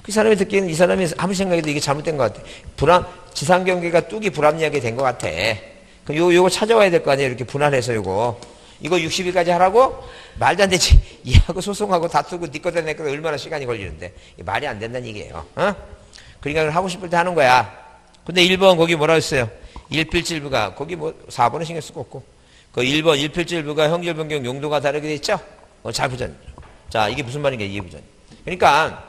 그 사람이 듣기에는 이 사람이 아무 생각에도 이게 잘못된 것 같아. 지상경계가 뚝이 불합리하게 된 것 같아. 그럼 요거 찾아와야 될 거 아니에요? 이렇게 분할해서 이거 60일까지 하라고? 말도 안 되지. 얘하고 소송하고 다투고 네 거다 내 거다 얼마나 시간이 걸리는데. 말이 안 된다는 얘기예요. 그러니까 그걸 하고 싶을 때 하는 거야. 근데 1번 거기 뭐라 했어요? 일필질부가 거기 4번은 신경 쓸 거 없고 그 1번 일필질부가 형질변경 용도가 다르게 돼 있죠? 잘 보자. 자, 이게 무슨 말인가 이해보자. 그러니까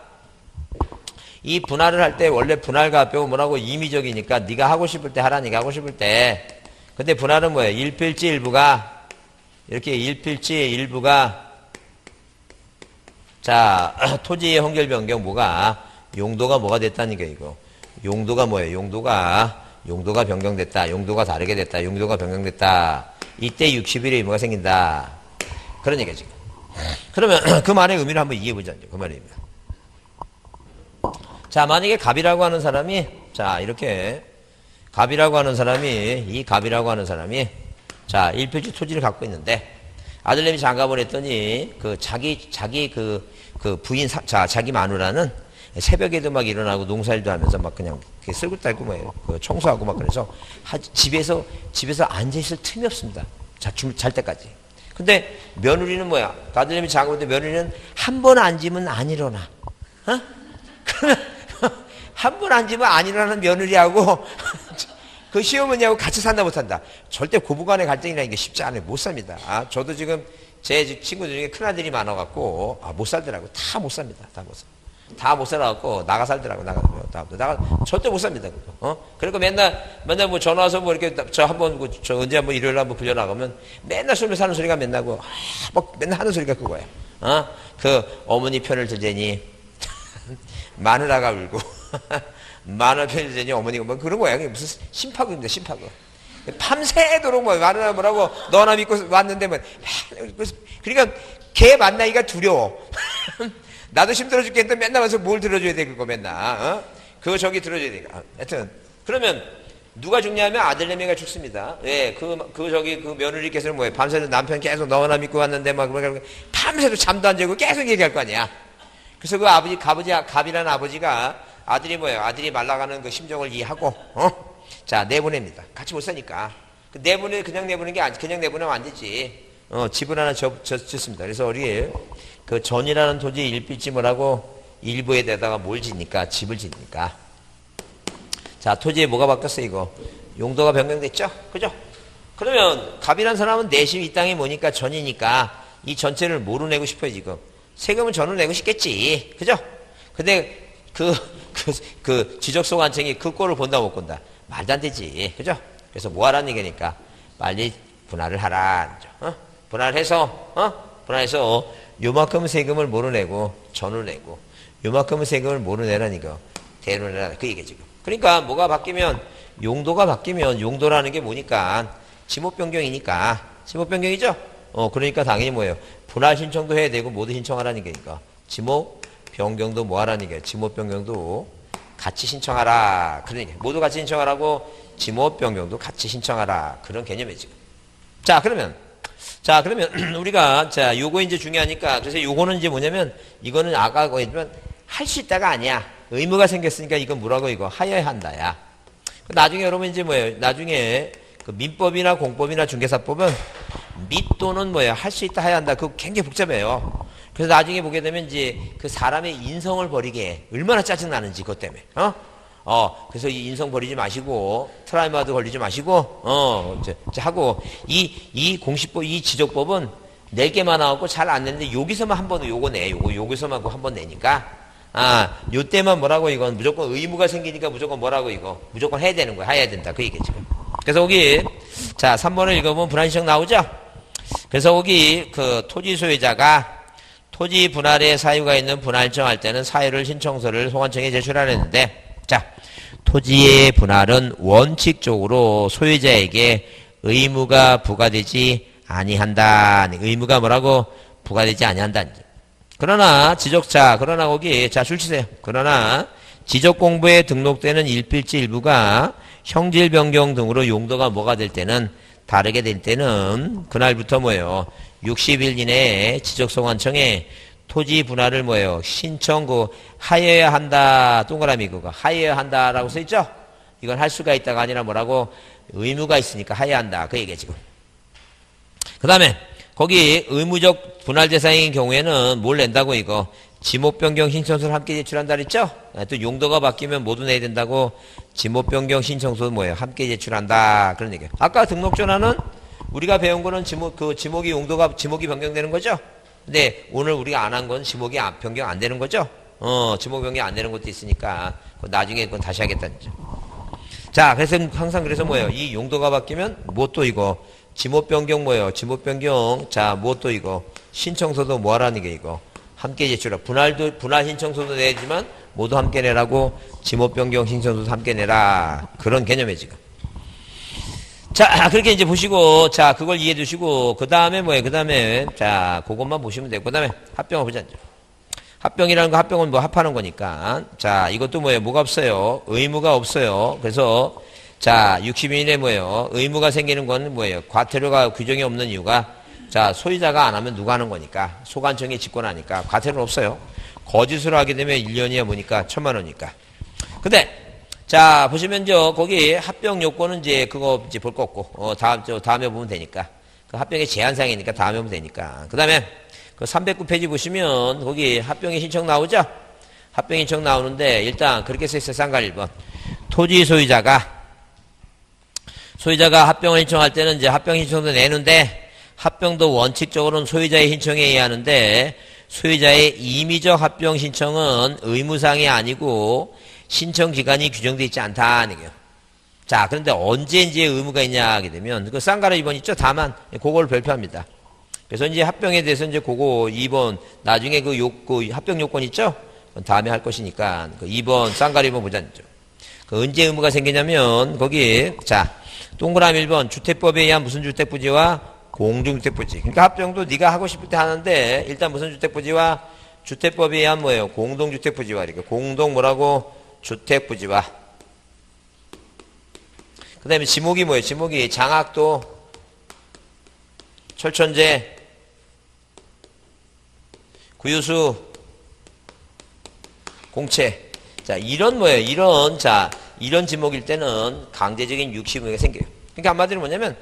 이 분할을 할 때 원래 분할과 합병은 뭐라고 임의적이니까 네가 하고 싶을 때 하라, 네가 하고 싶을 때. 근데 분할은 뭐예요? 일필지 일부가 이렇게 일필지 일부가 자 토지의 형질 변경 뭐가 용도가 뭐가 됐다는 게 이거. 용도가 뭐예요? 용도가 변경됐다. 용도가 다르게 됐다. 용도가 변경됐다. 이때 60일의 의무가 생긴다. 그런 얘기야 지금. 그러면 그 말의 의미를 한번 이해해보자. 그 말의 의미. 자, 만약에 갑이라고 하는 사람이, 자, 이렇게, 갑이라고 하는 사람이, 자, 일필지 토지를 갖고 있는데, 아들내미 장가보냈 했더니, 자기 부인, 자기 마누라는 새벽에도 막 일어나고 농사일도 하면서 막 그냥 쓸고 딸고 뭐예요. 청소하고 막 그래서, 집에서 앉아있을 틈이 없습니다. 자, 잘 때까지. 근데 며느리는 뭐야? 아들내미 장가보냈 며느리는 한 번 앉으면 안 일어나. 어? 그러면, 한 번 앉으면 안 일어나는 며느리하고 그 시어머니하고 같이 산다 못 산다. 절대 고부간의 갈등이라는 게 쉽지 않아요. 못 삽니다. 저도 지금 제 친구들 중에 큰아들이 많아갖고 못 살더라고. 다 못 삽니다. 다 못 살아갖고 나가 살더라고. 절대 못 삽니다. 그러니까 맨날 뭐 전화 와서 뭐 이렇게 저 언제 한번 일요일 한번 불려 나가면 맨날 술며 사는 소리가 맨날 나고 막 맨날 하는 소리가 그거야. 그 어머니 편을 들자니 마누라가 울고 마누라 편을 들자니 어머니가 뭐 그런 거야. 무슨 심파구입니다. 심파구. 밤새도록 뭐 마누라 뭐라고 너나 믿고 왔는데 뭐 그러니까 걔 만나기가 두려워. 나도 힘들어 죽겠는데 맨날 와서 뭘 들어줘야 돼 그거 맨날 그거 저기 들어줘야 돼. 하여튼 그러면 누가 죽냐면 아들내미가 죽습니다. 예, 그 며느리께서는 뭐예요? 밤새도 남편 계속 너나 믿고 왔는데 막 밤새도 잠도 안 자고 계속 얘기할 거 아니야. 그래서 그 갑이라는 아버지가 아들이 뭐예요? 아들이 말라가는 그 심정을 이해하고 자 내보냅니다. 같이 못 사니까 그냥 내보내면 안 되지. 집을 하나 짓습니다. 그래서 우리 그 전이라는 토지 일필지 뭐라고 일부에 대다가 뭘 짓니까 집을 짓니까. 자 토지에 뭐가 바뀌었어 이거? 용도가 변경됐죠? 그죠? 그러면 갑이라는 사람은 내심 이 땅이 뭐니까 전이니까 이 전체를 뭐로 내고 싶어요 지금? 세금은 전으로 내고 싶겠지. 그죠? 근데 그 지적소관청이 그 꼴을 본다 못 본다. 말도 안 되지. 그죠? 그래서 뭐 하라는 얘기니까 빨리 분할을 하라. 분할해서 요만큼 세금을 뭐로 내고 전으로 내고 요만큼 세금을 뭐로 내라니까 대로 내라. 그 얘기 지금. 그러니까 뭐가 바뀌면 용도가 바뀌면 용도라는 게 뭐니까 지목 변경이니까 지목 변경이죠? 그러니까 당연히 뭐예요? 분할 신청도 해야 되고 모두 신청하라는 게니까 지목 변경도 뭐 하라는 게 지목 변경도 같이 신청하라. 그러니까 모두 같이 신청하라고 지목 변경도 같이 신청하라. 그런 개념이 지금. 자 그러면 우리가 요거 이제 중요하니까 그래서 요거는 이제 뭐냐면 이거는 아까 했지만 할 수 있다가 아니야. 의무가 생겼으니까 이건 뭐라고 이거 하여야 한다야. 나중에 여러분 이제 뭐예요? 나중에 그 민법이나 공법이나 중개사법은 및 또는 뭐예요? 할 수 있다 해야 한다. 그거 굉장히 복잡해요. 그래서 나중에 보게 되면 이제 그 사람의 인성을 버리게 얼마나 짜증나는지 그것 때문에. 그래서 이 인성 버리지 마시고 트라우마도 걸리지 마시고 하고 이 공시법 이 지적법은 낼 게만 나오고 잘 안 내는데 여기서만 한 번 요거 내. 여기서만 한 번 내니까 요때만 뭐라고 이건 무조건 의무가 생기니까 무조건 뭐라고 이거 무조건 해야 되는 거야. 해야 된다. 그 얘기 지금. 그래서 거기 3번을 읽어보면 분할신청 나오죠? 그래서 거기 그 토지 소유자가 토지 분할에 사유가 있는 분할신청 할 때는 사유를 신청서를 소관청에 제출하랬는데 토지의 분할은 원칙적으로 소유자에게 의무가 부과되지 아니한다. 의무가 뭐라고 부과되지 아니한다. 그러나 그러나 거기 줄 치세요. 그러나 지적공부에 등록되는 일필지 일부가 형질 변경 등으로 용도가 뭐가 될 때는 다르게 될 때는 그날부터 뭐예요? 60일 이내에 지적소관청에 토지 분할을 뭐예요? 신청 하여야 한다. 동그라미 그거 하여야 한다라고 써 있죠? 이건 할 수가 있다가 아니라 뭐라고 의무가 있으니까 하여야 한다. 그 얘기야 지금. 그 다음에 거기 의무적 분할 대상인 경우에는 뭘 낸다고 이거 지목 변경 신청서를 함께 제출한다 그랬죠? 또 용도가 바뀌면 모두 내야 된다고 지목 변경 신청서도 뭐예요? 함께 제출한다. 그런 얘기예요. 아까 등록 전화는 우리가 배운 거는 지목이 변경되는 거죠? 근데 오늘 우리가 안 한 건 지목이 변경 안 되는 거죠? 지목 변경 안 되는 것도 있으니까 나중에 그건 다시 하겠다는 점. 자, 그래서 항상 그래서 뭐예요? 이 용도가 바뀌면 뭐 또 이거 지목 변경 뭐예요? 지목 변경. 자, 뭐 또 이거 신청서도 뭐 하라는 게 이거 함께 제출하. 분할 신청서도 내지만 모두 함께 내라고 지목 변경 신청서도 함께 내라. 그런 개념에 지금. 자, 그렇게 이제 보시고, 자, 그걸 이해해 두시고, 그 다음에 뭐예요? 그 다음에, 자, 그것만 보시면 되고, 그 다음에 합병을 보자. 합병이라는 거, 합병은 뭐 합하는 거니까. 자, 이것도 뭐예요? 뭐가 없어요? 의무가 없어요. 그래서, 자, 60인에 뭐예요? 의무가 생기는 건 뭐예요? 과태료가 규정이 없는 이유가, 자, 소유자가 안 하면 누가 하는 거니까. 소관청이 집권하니까. 과태료는 없어요. 거짓으로 하게 되면 1년이야 뭐니까? 1,000,000원이니까. 근데, 자, 보시면요, 거기 합병 요건은 이제 그거 이제 볼 거 없고, 다음에 보면 되니까. 그 합병의 제한사항이니까 다음에 보면 되니까. 그 다음에 그 309페이지 보시면 거기 합병의 신청 나오죠? 합병 신청 나오는데 일단 그렇게 써있어요. 쌍갈 1번. 토지 소유자가 합병을 신청할 때는 이제 합병 신청도 내는데 합병도 원칙적으로는 소유자의 신청에 의해 하는데 소유자의 임의적 합병 신청은 의무사항이 아니고 신청 기간이 규정되어 있지 않다는 얘기예요. 자, 그런데 언제 이제 의무가 있냐 하게 되면 그 쌍가루 2번 있죠? 다만 그걸 발표합니다. 그래서 이제 합병에 대해서 이제 그거 2번 나중에 그 합병 요건 있죠? 다음에 할 것이니까 그 2번 쌍가루 2번 보자. 그 언제 의무가 생기냐면 거기 자, 동그라미 1번 주택법에 의한 무슨 주택부지와 공동주택부지. 그러니까 합병도 네가 하고 싶을 때 하는데 일단 무슨 주택부지와 주택법에 의한 뭐예요? 공동주택부지와 이렇게 공동 뭐라고? 주택부지와 그 다음에 지목이 뭐예요? 지목이 장학도, 철천제, 구유수, 공채. 자, 이런 뭐예요? 이런 지목일 때는 강제적인 육식의무가 생겨요. 그러니까 한마디로 뭐냐면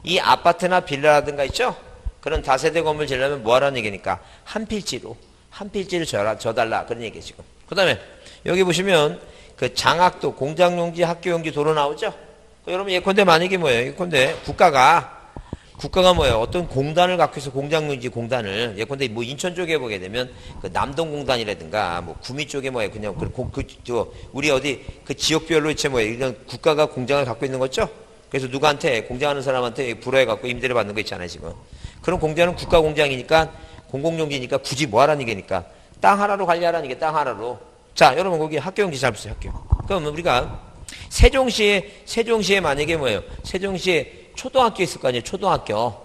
이 아파트나 빌라라든가 있죠? 그런 다세대 건물 지으려면 뭐 하라는 얘기니까 한 필지를 줘달라. 그런 얘기예요, 지금. 그 다음에 여기 보시면 그 장학도, 공장용지, 학교용지 도로 나오죠? 여러분 예컨대 만약에 뭐예요? 예컨대 국가가 뭐예요? 어떤 공단을 갖고 있어 공장용지 공단을 예컨대 뭐 인천 쪽에 보게 되면 그 남동공단이라든가 뭐 구미 쪽에 뭐예요? 그냥 우리 어디 그 지역별로 이제 뭐예요? 이런 국가가 공장을 갖고 있는 거죠? 그래서 누구한테 공장하는 사람한테 불허해 갖고 임대를 받는 거 있잖아요, 지금. 그런 공장은 국가 공장이니까 공공용지니까 굳이 뭐 하라는 얘기니까 땅 하나로 관리하라는 게 땅 하나로. 자, 여러분 거기 학교용지 잘 보세요, 학교. 그럼 우리가 세종시에 만약에 뭐예요? 세종시에 초등학교 있을 거 아니에요, 초등학교.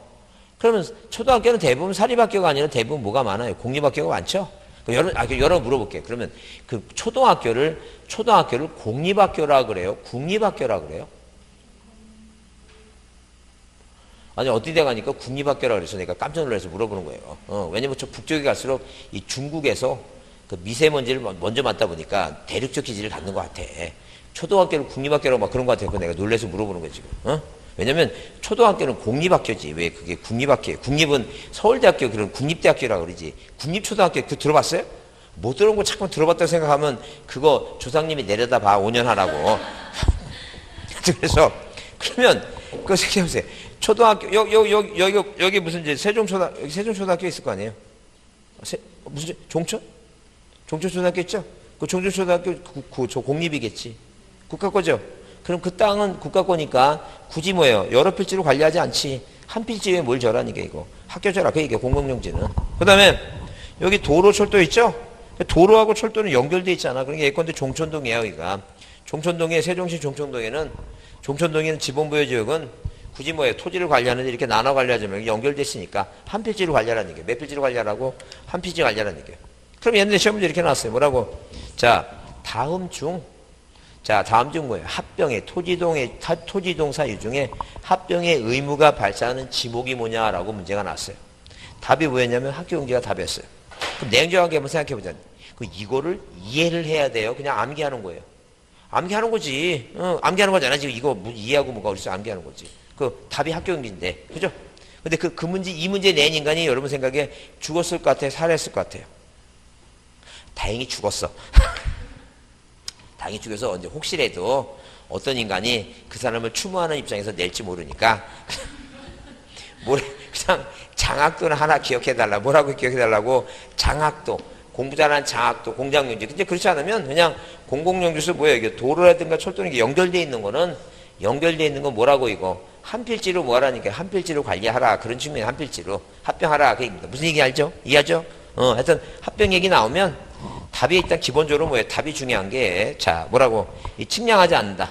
그러면 초등학교는 대부분 사립학교가 아니라 대부분 뭐가 많아요? 공립학교가 많죠? 여러분 물어볼게요. 그러면 그 초등학교를 공립학교라 그래요? 국립학교라 그래요? 아니, 어디 대 가니까 국립학교라 그래서 내가 깜짝 놀라서 물어보는 거예요. 왜냐면 저 북쪽에 갈수록 이 중국에서 그 미세먼지를 먼저 맡다 보니까 대륙적 기질을 갖는 것 같아. 초등학교를 국립학교라고 막 그런 것 같아요. 내가 놀래서 물어보는 거지, 지금. 왜냐면 초등학교는 공립학교지. 왜 그게 국립학교예요? 국립은 서울대학교 그런 국립대학교라고 그러지. 국립초등학교 그 들어봤어요? 못 들어본 거 자꾸 들어봤다고 생각하면 그거 조상님이 내려다봐 5년 하라고. 그래서 그러면 그거 생각해보세요. 초등학교 여기 무슨 이제 세종초등학교 있을 거 아니에요? 무슨 종천초등학교 있죠? 그 종천초등학교 저 공립이겠지. 국가 거죠? 그럼 그 땅은 국가 거니까 굳이 뭐예요? 여러 필지로 관리하지 않지. 한 필지에 뭘 절하니까 이거. 학교 절하. 그 이게 공공용지는. 그 다음에 여기 도로 철도 있죠? 도로하고 철도는 연결돼 있잖아. 그러니까 예컨대 종천동이에요, 여기가. 종천동에 세종시 종천동에는 지방부여지역은 굳이 뭐예요? 토지를 관리하는데 이렇게 나눠 관리하자면 연결됐으니까 한 필지로 관리하라는 얘기예요. 몇 필지로 관리하라고? 한 필지 관리하라는 얘기예요. 그럼 옛날에 시험문제 이렇게 나왔어요. 뭐라고? 자, 다음 중 뭐예요? 합병의 토지동 사유 중에 합병의 의무가 발생하는 지목이 뭐냐라고 문제가 나왔어요. 답이 뭐였냐면 학교용지가 답이었어요. 그럼 냉정하게 한번 생각해보자. 이거를 이해를 해야 돼요. 그냥 암기하는 거예요. 암기하는 거지. 암기하는 거잖아. 지금 이거 이해하고 뭐가 어디서 암기하는 거지. 그 답이 학교용지인데, 그죠? 근데 이 문제 낸 인간이 여러분 생각에 죽었을 것 같아요? 살았을 것 같아요? 다행히 죽었어. 다행히 죽여서 이제 혹시라도 어떤 인간이 그 사람을 추모하는 입장에서 낼지 모르니까 그냥 장학도는 하나 기억해달라. 뭐라고 기억해달라고? 장학도. 공부 잘하는 장학도, 공장용지. 근데 그렇지 않으면 그냥 공공용지수 뭐예요? 이게 도로라든가 철도는 연결되어 있는 거는 연결되어 있는 건 뭐라고 이거? 한 필지로 뭐 하라니까? 한 필지로 관리하라. 그런 측면에 한 필지로. 합병하라. 그 얘기입니다. 무슨 얘기 알죠? 이해하죠? 하여튼 합병 얘기 나오면 답이 일단 기본적으로 뭐예요? 답이 중요한 게, 자, 뭐라고? 이 측량하지 않는다.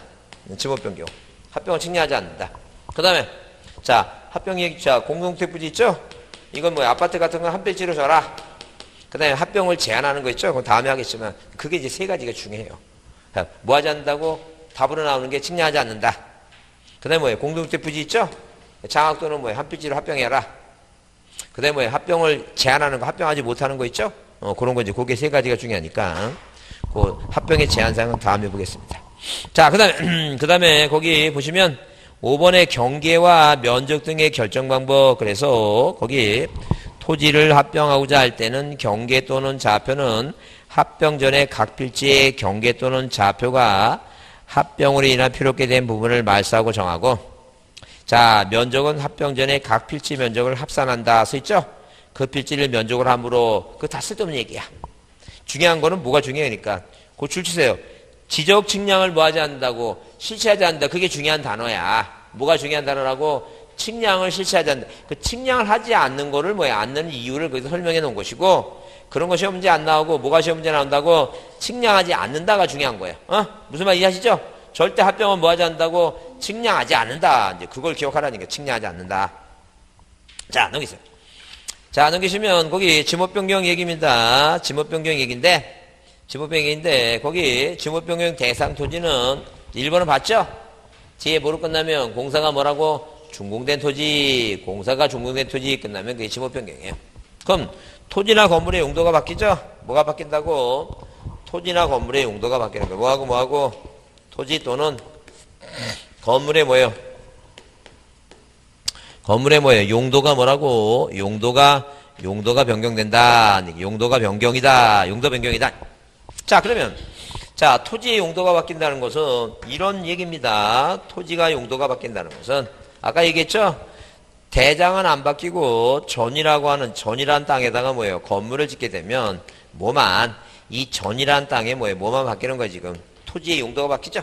지목변경. 합병을 측량하지 않는다. 그 다음에, 자, 합병 얘기, 자, 공동택부지 있죠? 이건 뭐야? 아파트 같은 건 한 필지로 줘라. 그 다음에 합병을 제한하는 거 있죠? 그건 다음에 하겠지만, 그게 이제 세 가지가 중요해요. 뭐 하지 않는다고? 답으로 나오는 게 측량하지 않는다. 그 다음에 뭐예요? 공동택부지 있죠? 장학도는 뭐예요? 한 필지로 합병해라. 그 다음에 뭐예요? 합병을 제한하는 거, 합병하지 못하는 거 있죠? 그런 거 이제 그게 세 가지가 중요하니까, 그 합병의 제한사항은 다음에 보겠습니다. 자, 그 다음에 거기 보시면 5번의 경계와 면적 등의 결정 방법. 그래서 거기 토지를 합병하고자 할 때는 경계 또는 좌표는 합병 전에 각 필지의 경계 또는 좌표가 합병으로 인한 필요하게 된 부분을 말소하고 정하고, 자, 면적은 합병 전에 각 필지 면적을 합산한다 써있죠? 그 필지를 면적으로 함으로, 그거 다 쓸데없는 얘기야. 중요한 거는 뭐가 중요하니까. 그거 줄 치세요. 지적 측량을 뭐 하지 않는다고? 실시하지 않는다. 그게 중요한 단어야. 뭐가 중요한 단어라고? 측량을 실시하지 않는다. 그 측량을 하지 않는 거를 뭐야? 않는 이유를 거기서 설명해 놓은 것이고, 그런 거 시험 문제 안 나오고, 뭐가 시험 문제 나온다고? 측량하지 않는다가 중요한 거예요. 무슨 말 이해하시죠? 절대 합병은 뭐 하지 않는다고? 측량하지 않는다. 이제 그걸 기억하라니까. 측량하지 않는다. 자, 넘기세요. 자, 넘기시면 거기 지목변경 얘기입니다. 지목변경 얘기인데, 거기 지목변경 대상 토지는 1번은 봤죠? 뒤에 뭐로 끝나면 공사가 뭐라고? 준공된 토지, 공사가 준공된 토지 끝나면 그게 지목변경이에요. 그럼 토지나 건물의 용도가 바뀌죠? 뭐가 바뀐다고? 토지나 건물의 용도가 바뀌는 거예요. 뭐하고? 토지 또는 건물의 뭐예요? 건물의 뭐예요? 용도가 뭐라고? 용도가 변경된다. 용도가 변경이다. 용도 변경이다. 자, 그러면, 자, 토지의 용도가 바뀐다는 것은 이런 얘기입니다. 토지가 용도가 바뀐다는 것은, 아까 얘기했죠? 대장은 안 바뀌고 전이라고 하는 전이란 땅에다가 뭐예요? 건물을 짓게 되면 이 전이란 땅에 뭐만 바뀌는 거예요, 지금. 토지의 용도가 바뀌죠?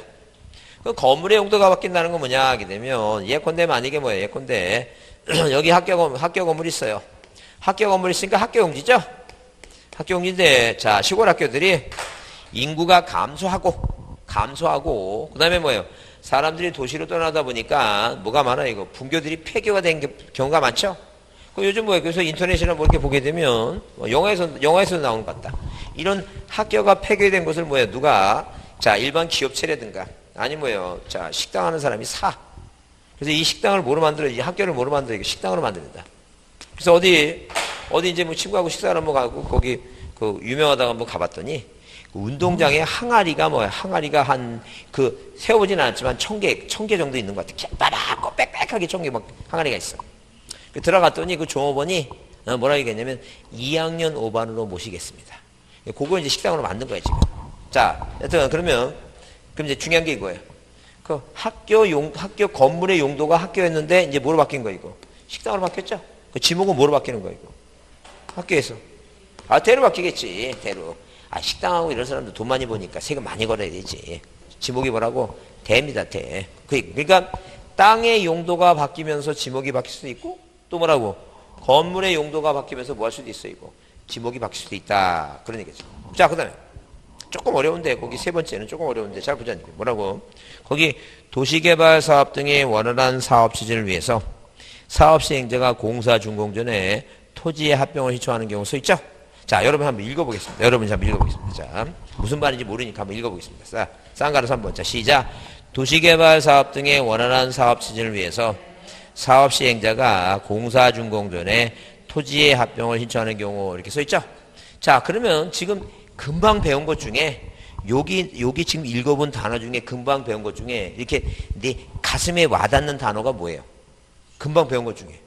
그 건물의 용도가 바뀐다는 건 뭐냐 하게 되면, 예컨대 만약에 뭐예요? 예컨대 여기 학교 건물이 있어요. 학교 건물이 있으니까 학교용지죠? 학교용지인데, 자, 시골 학교들이 인구가 감소하고, 그 다음에 뭐예요? 사람들이 도시로 떠나다 보니까 뭐가 많아요, 이거. 분교들이 폐교가 된 경우가 많죠? 요즘 뭐예요? 그래서 인터넷이나 뭐 이렇게 보게 되면, 영화에서 나오는 것 같다. 이런 학교가 폐교된 것을 뭐예요? 누가, 자, 일반 기업체라든가, 아니 뭐예요? 자, 식당 하는 사람이 사. 그래서 이 식당을 뭐로 만들어? 이 학교를 뭐로 만들어? 식당으로 만든다. 그래서 어디 이제 뭐 친구하고 식사를 한번 가고, 거기, 유명하다고 한번 가봤더니, 운동장에 항아리가 세워보진 않았지만 1000개 정도 있는 것 같아. 빠랗고 빽빽하게 1000개 막 항아리가 있어. 들어갔더니 그 종업원이 뭐라 얘기했냐면 2학년 5반으로 모시겠습니다. 그걸 이제 식당으로 만든 거야, 지금. 자, 여튼 그럼 이제 중요한 게 이거예요. 그 학교 건물의 용도가 학교였는데 이제 뭐로 바뀐 거야, 이거? 식당으로 바뀌었죠? 그 지목은 뭐로 바뀌는 거야, 이거? 학교에서. 대로 바뀌겠지, 대로. 식당하고 이런 사람들 돈 많이 버니까 세금 많이 걸어야 되지. 지목이 뭐라고? 대입니다, 대. 그러니까 땅의 용도가 바뀌면서 지목이 바뀔 수도 있고, 또 뭐라고? 건물의 용도가 바뀌면서 뭐 할 수도 있어, 이거. 지목이 바뀔 수도 있다. 그런 얘기죠. 자, 그 다음에. 조금 어려운데, 거기 세 번째는 조금 어려운데, 잘 보자. 뭐라고? 거기 도시개발 사업 등의 원활한 사업 추진을 위해서 사업 시행자가 공사 준공 전에 토지의 합병을 희초하는 경우 써 있죠? 자, 여러분 한번 읽어보겠습니다. 자, 무슨 말인지 모르니까 한번 읽어보겠습니다. 자, 쌍가루 3번. 자, 시작. 도시개발 사업 등의 원활한 사업 추진을 위해서 사업 시행자가 공사 준공 전에 토지의 합병을 신청하는 경우 이렇게 써 있죠? 자, 그러면 지금 금방 배운 것 중에 여기 지금 읽어본 단어 중에 금방 배운 것 중에 이렇게 네 가슴에 와닿는 단어가 뭐예요? 금방 배운 것 중에.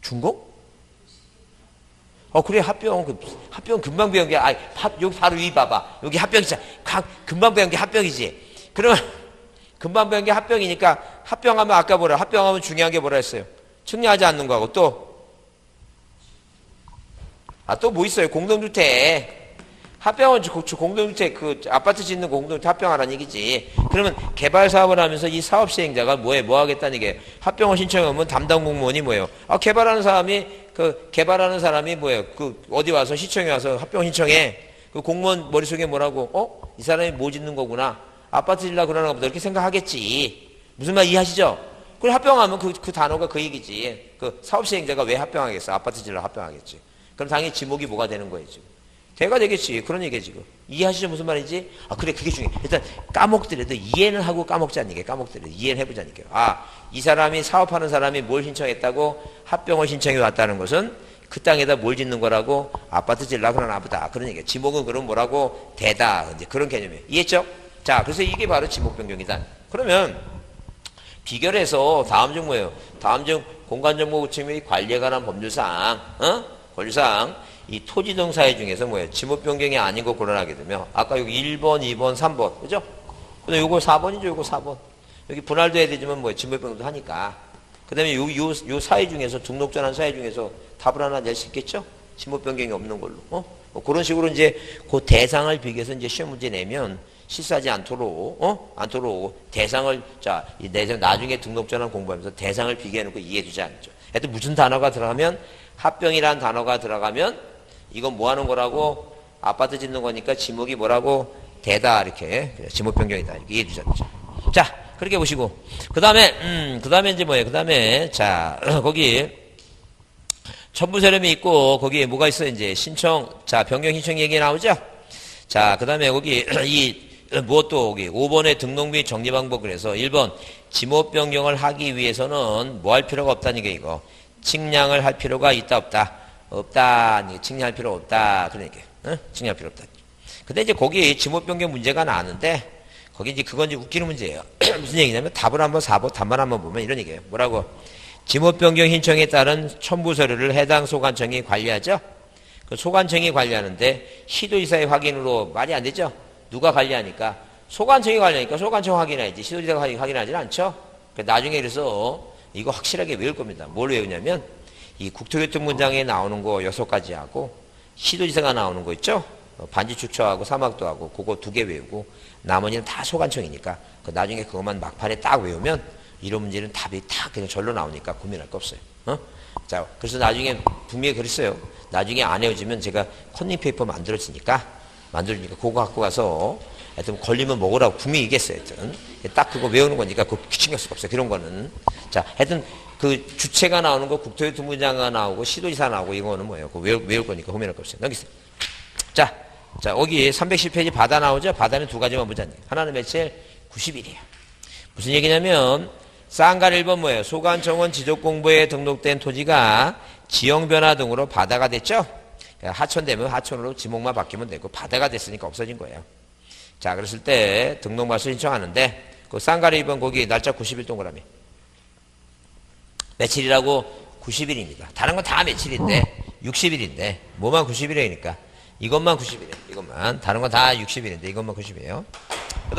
준공? 그래, 합병 금방 배운 게, 여기 바로 위 봐봐. 여기 합병이잖아. 금방 배운 게 합병이지. 그러면, 금방 배운 게 합병이니까, 합병하면 아까 합병하면 중요한 게 뭐라 했어요? 측량하지 않는 거하고 또 뭐 있어요? 공동주택. 합병은 공동주택, 그 아파트 짓는 공동주택 합병하라는 얘기지. 그러면 개발 사업을 하면서 이 사업 시행자가 뭐 하겠다는 얘기예요? 합병을 신청하면 담당 공무원이 뭐예요? 개발하는 사람이 뭐예요? 어디 와서 시청에 와서 합병 신청해. 그 공무원 머릿속에 뭐라고? 이 사람이 뭐 짓는 거구나. 아파트 짓려고 그러나 보다. 이렇게 생각하겠지. 무슨 말 이해하시죠? 그리고 합병하면 그 단어가 그 얘기지. 그 사업 시행자가 왜 합병하겠어? 아파트 짓려고 합병하겠지. 그럼 당연히 지목이 뭐가 되는 거예요, 지금. 대가 되겠지. 그런 얘기야, 지금. 이해하시죠? 무슨 말인지? 그래, 그게 중요해. 일단, 까먹더라도 이해는 하고 까먹자는 얘기야. 까먹더라도 이해는 해보자는 얘기야. 이 사람이, 사업하는 사람이 뭘 신청했다고 합병을 신청해 왔다는 것은 그 땅에다 뭘 짓는 거라고 아파트 짓려고 그러나 보다. 그런 얘기야. 지목은 그럼 뭐라고? 대다. 이제 그런 개념이에요. 이해했죠? 자, 그래서 이게 바로 지목 변경이다. 그러면, 비결해서 다음 중 뭐예요? 다음 중 공간정보구청의 관리에 관한 법률사항, 권리사항. 이 토지등 사회 중에서 뭐예요? 지목 변경이 아닌 거 고려하게 되면 아까 여기 1번, 2번, 3번 그죠? 근데 요거 4번이죠. 요거 4번. 여기 분할도 해야 되지만 뭐예요? 지목 변경도 하니까. 그 다음에 요 사회 중에서 등록전환 사회 중에서 답을 하나 낼 수 있겠죠? 지목 변경이 없는 걸로. 뭐 그런 식으로 이제 그 대상을 비교해서 이제 시험 문제 내면 실수하지 않도록 대상을 나중에 등록전환 공부하면서 대상을 비교해놓고 이해해주지 않죠. 하여튼 무슨 단어가 들어가면 합병이라는 단어가 들어가면 이건 뭐 하는 거라고? 아파트 짓는 거니까 지목이 뭐라고? 대다. 이렇게. 지목 변경이다. 이렇게 이해해 주셨죠. 자, 그렇게 보시고. 그 다음에 이제 뭐예요? 그 다음에, 자, 거기, 첨부서름이 있고, 거기에 뭐가 있어요? 이제 신청, 자, 변경 신청 얘기 나오죠? 자, 그 다음에 거기, 무엇도 거기, 5번의 등록 및 정리 방법 그래서 1번, 지목 변경을 하기 위해서는 뭐 할 필요가 없다는 게 이거. 측량을 할 필요가 있다, 없다? 없다. 측량할 필요 없다. 그런 얘기예요. 측량할 필요 없다. 근데 이제 거기 지목 변경 문제가 나왔는데, 거기 이제 그건 이제 웃기는 문제예요. 무슨 얘기냐면 답을 한번 4번, 답만 한번 보면 이런 얘기예요. 뭐라고? 지목 변경 신청에 따른 첨부 서류를 해당 소관청이 관리하죠? 그 소관청이 관리하는데, 시도지사의 확인으로 말이 안 되죠? 누가 관리하니까? 소관청이 관리하니까 소관청 확인해야지. 시도지사가 확인하지는 않죠? 나중에 그래서 이거 확실하게 외울 겁니다. 뭘 외우냐면, 이 국토교통부장에 나오는 거 6가지 하고, 시도지사가 나오는 거 있죠? 반지축처하고 사막도 하고, 그거 2개 외우고, 나머지는 다 소관청이니까, 나중에 그것만 막판에 딱 외우면, 이런 문제는 답이 딱 그냥 절로 나오니까 고민할 거 없어요. 자, 그래서 나중에 분명히 그랬어요. 나중에 안 외워지면 제가 컨닝페이퍼 만들어주니까, 그거 갖고 가서, 하여튼 걸리면 먹으라고 분명히 얘기했어요. 하여튼. 딱 그거 외우는 거니까 그거 신경 쓸 거 없어요. 그런 거는. 자, 하여튼 그 주체가 나오는 거 국토교통부장가 나오고 시도지사 나오고 이거는 뭐예요? 그거 외울 거니까 고민할 거 없어요. 넘기세요. 자, 여기 310페이지 바다 나오죠? 바다는 2가지만 보자니. 하나는 며칠? 90일이에요. 무슨 얘기냐면, 쌍갈 1번 뭐예요? 소관청은 지적공부에 등록된 토지가 지형변화 등으로 바다가 됐죠? 하천되면 하천으로 지목만 바뀌면 되고, 바다가 됐으니까 없어진 거예요. 자, 그랬을 때 등록말소 신청하는데, 그 쌍가리 2번 거기 날짜 90일 동그라미. 며칠이라고? 90일입니다. 다른 건 다 며칠인데, 60일인데, 뭐만 90일이니까. 이것만 90일이에요. 이것만. 다른 건 다 60일인데, 이것만 90일이에요. 그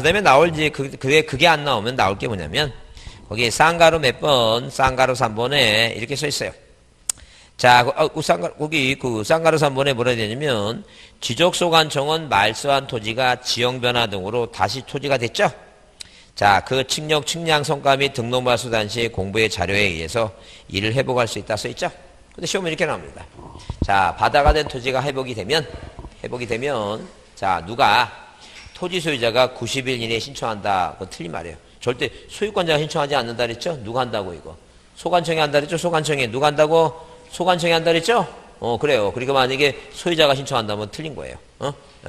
다음에 나올 이제, 그게 안 나오면 나올 게 뭐냐면, 거기 쌍가루 몇 번, 쌍가루 3번에 이렇게 써 있어요. 자, 거기 쌍가루 3번에 뭐라 해야 되냐면, 지적소관청은 말소한 토지가 지형변화 등으로 다시 토지가 됐죠? 자, 그 측량 성과 및 등록말소 당시 공부의 자료에 의해서 이를 회복할 수 있다 써있죠? 근데 시험은 이렇게 나옵니다. 자, 바다가 된 토지가 회복이 되면, 자, 누가, 토지 소유자가 90일 이내에 신청한다. 그건 틀린 말이에요. 절대 소유권자가 신청하지 않는다 그랬죠? 누가 한다고 이거? 소관청이 한다 그랬죠? 소관청이. 누가 한다고? 소관청이 한다 그랬죠? 그래요. 그러니까 만약에 소유자가 신청한다면 틀린 거예요.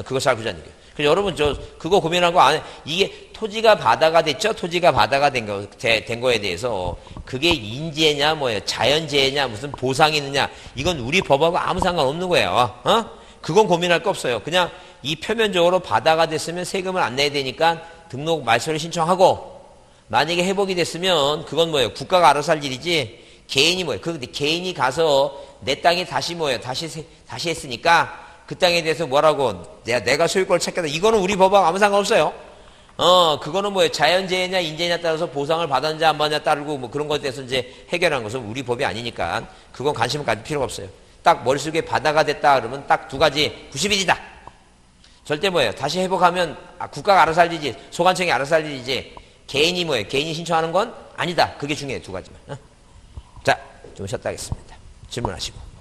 그거 잘 보자는 얘기예요. 그래서 여러분 그거 고민한 거 안 해. 이게 토지가 바다가 됐죠? 토지가 바다가 된 거에 대해서 그게 인재냐 뭐예요? 자연재해냐 무슨 보상이 있느냐 이건 우리 법하고 아무 상관없는 거예요. 그건 고민할 거 없어요. 그냥 이 표면적으로 바다가 됐으면 세금을 안 내야 되니까 등록 말소를 신청하고 만약에 회복이 됐으면 그건 뭐예요? 국가가 알아서 할 일이지 개인이 뭐예요? 근데 개인이 가서 내 땅에 다시 뭐예요? 다시 했으니까 그 땅에 대해서 뭐라고 내가 소유권을 찾겠다. 이거는 우리 법하고 아무 상관없어요. 그거는 뭐예요? 자연재해냐 인재냐 따라서 보상을 받았는지 안 받았냐 따르고 뭐 그런 것에 대해서 이제 해결하는 것은 우리 법이 아니니까 그건 관심을 가질 필요가 없어요. 딱 머릿속에 바다가 됐다 그러면 딱 두 가지 90일이다. 절대 뭐예요? 다시 회복하면 국가가 알아서 할 일이지, 소관청이 알아서 할 일이지, 개인이 뭐예요? 개인이 신청하는 건 아니다. 그게 중요해요. 두 가지만. 자, 좀 쉬었다 하겠습니다. 질문하시고.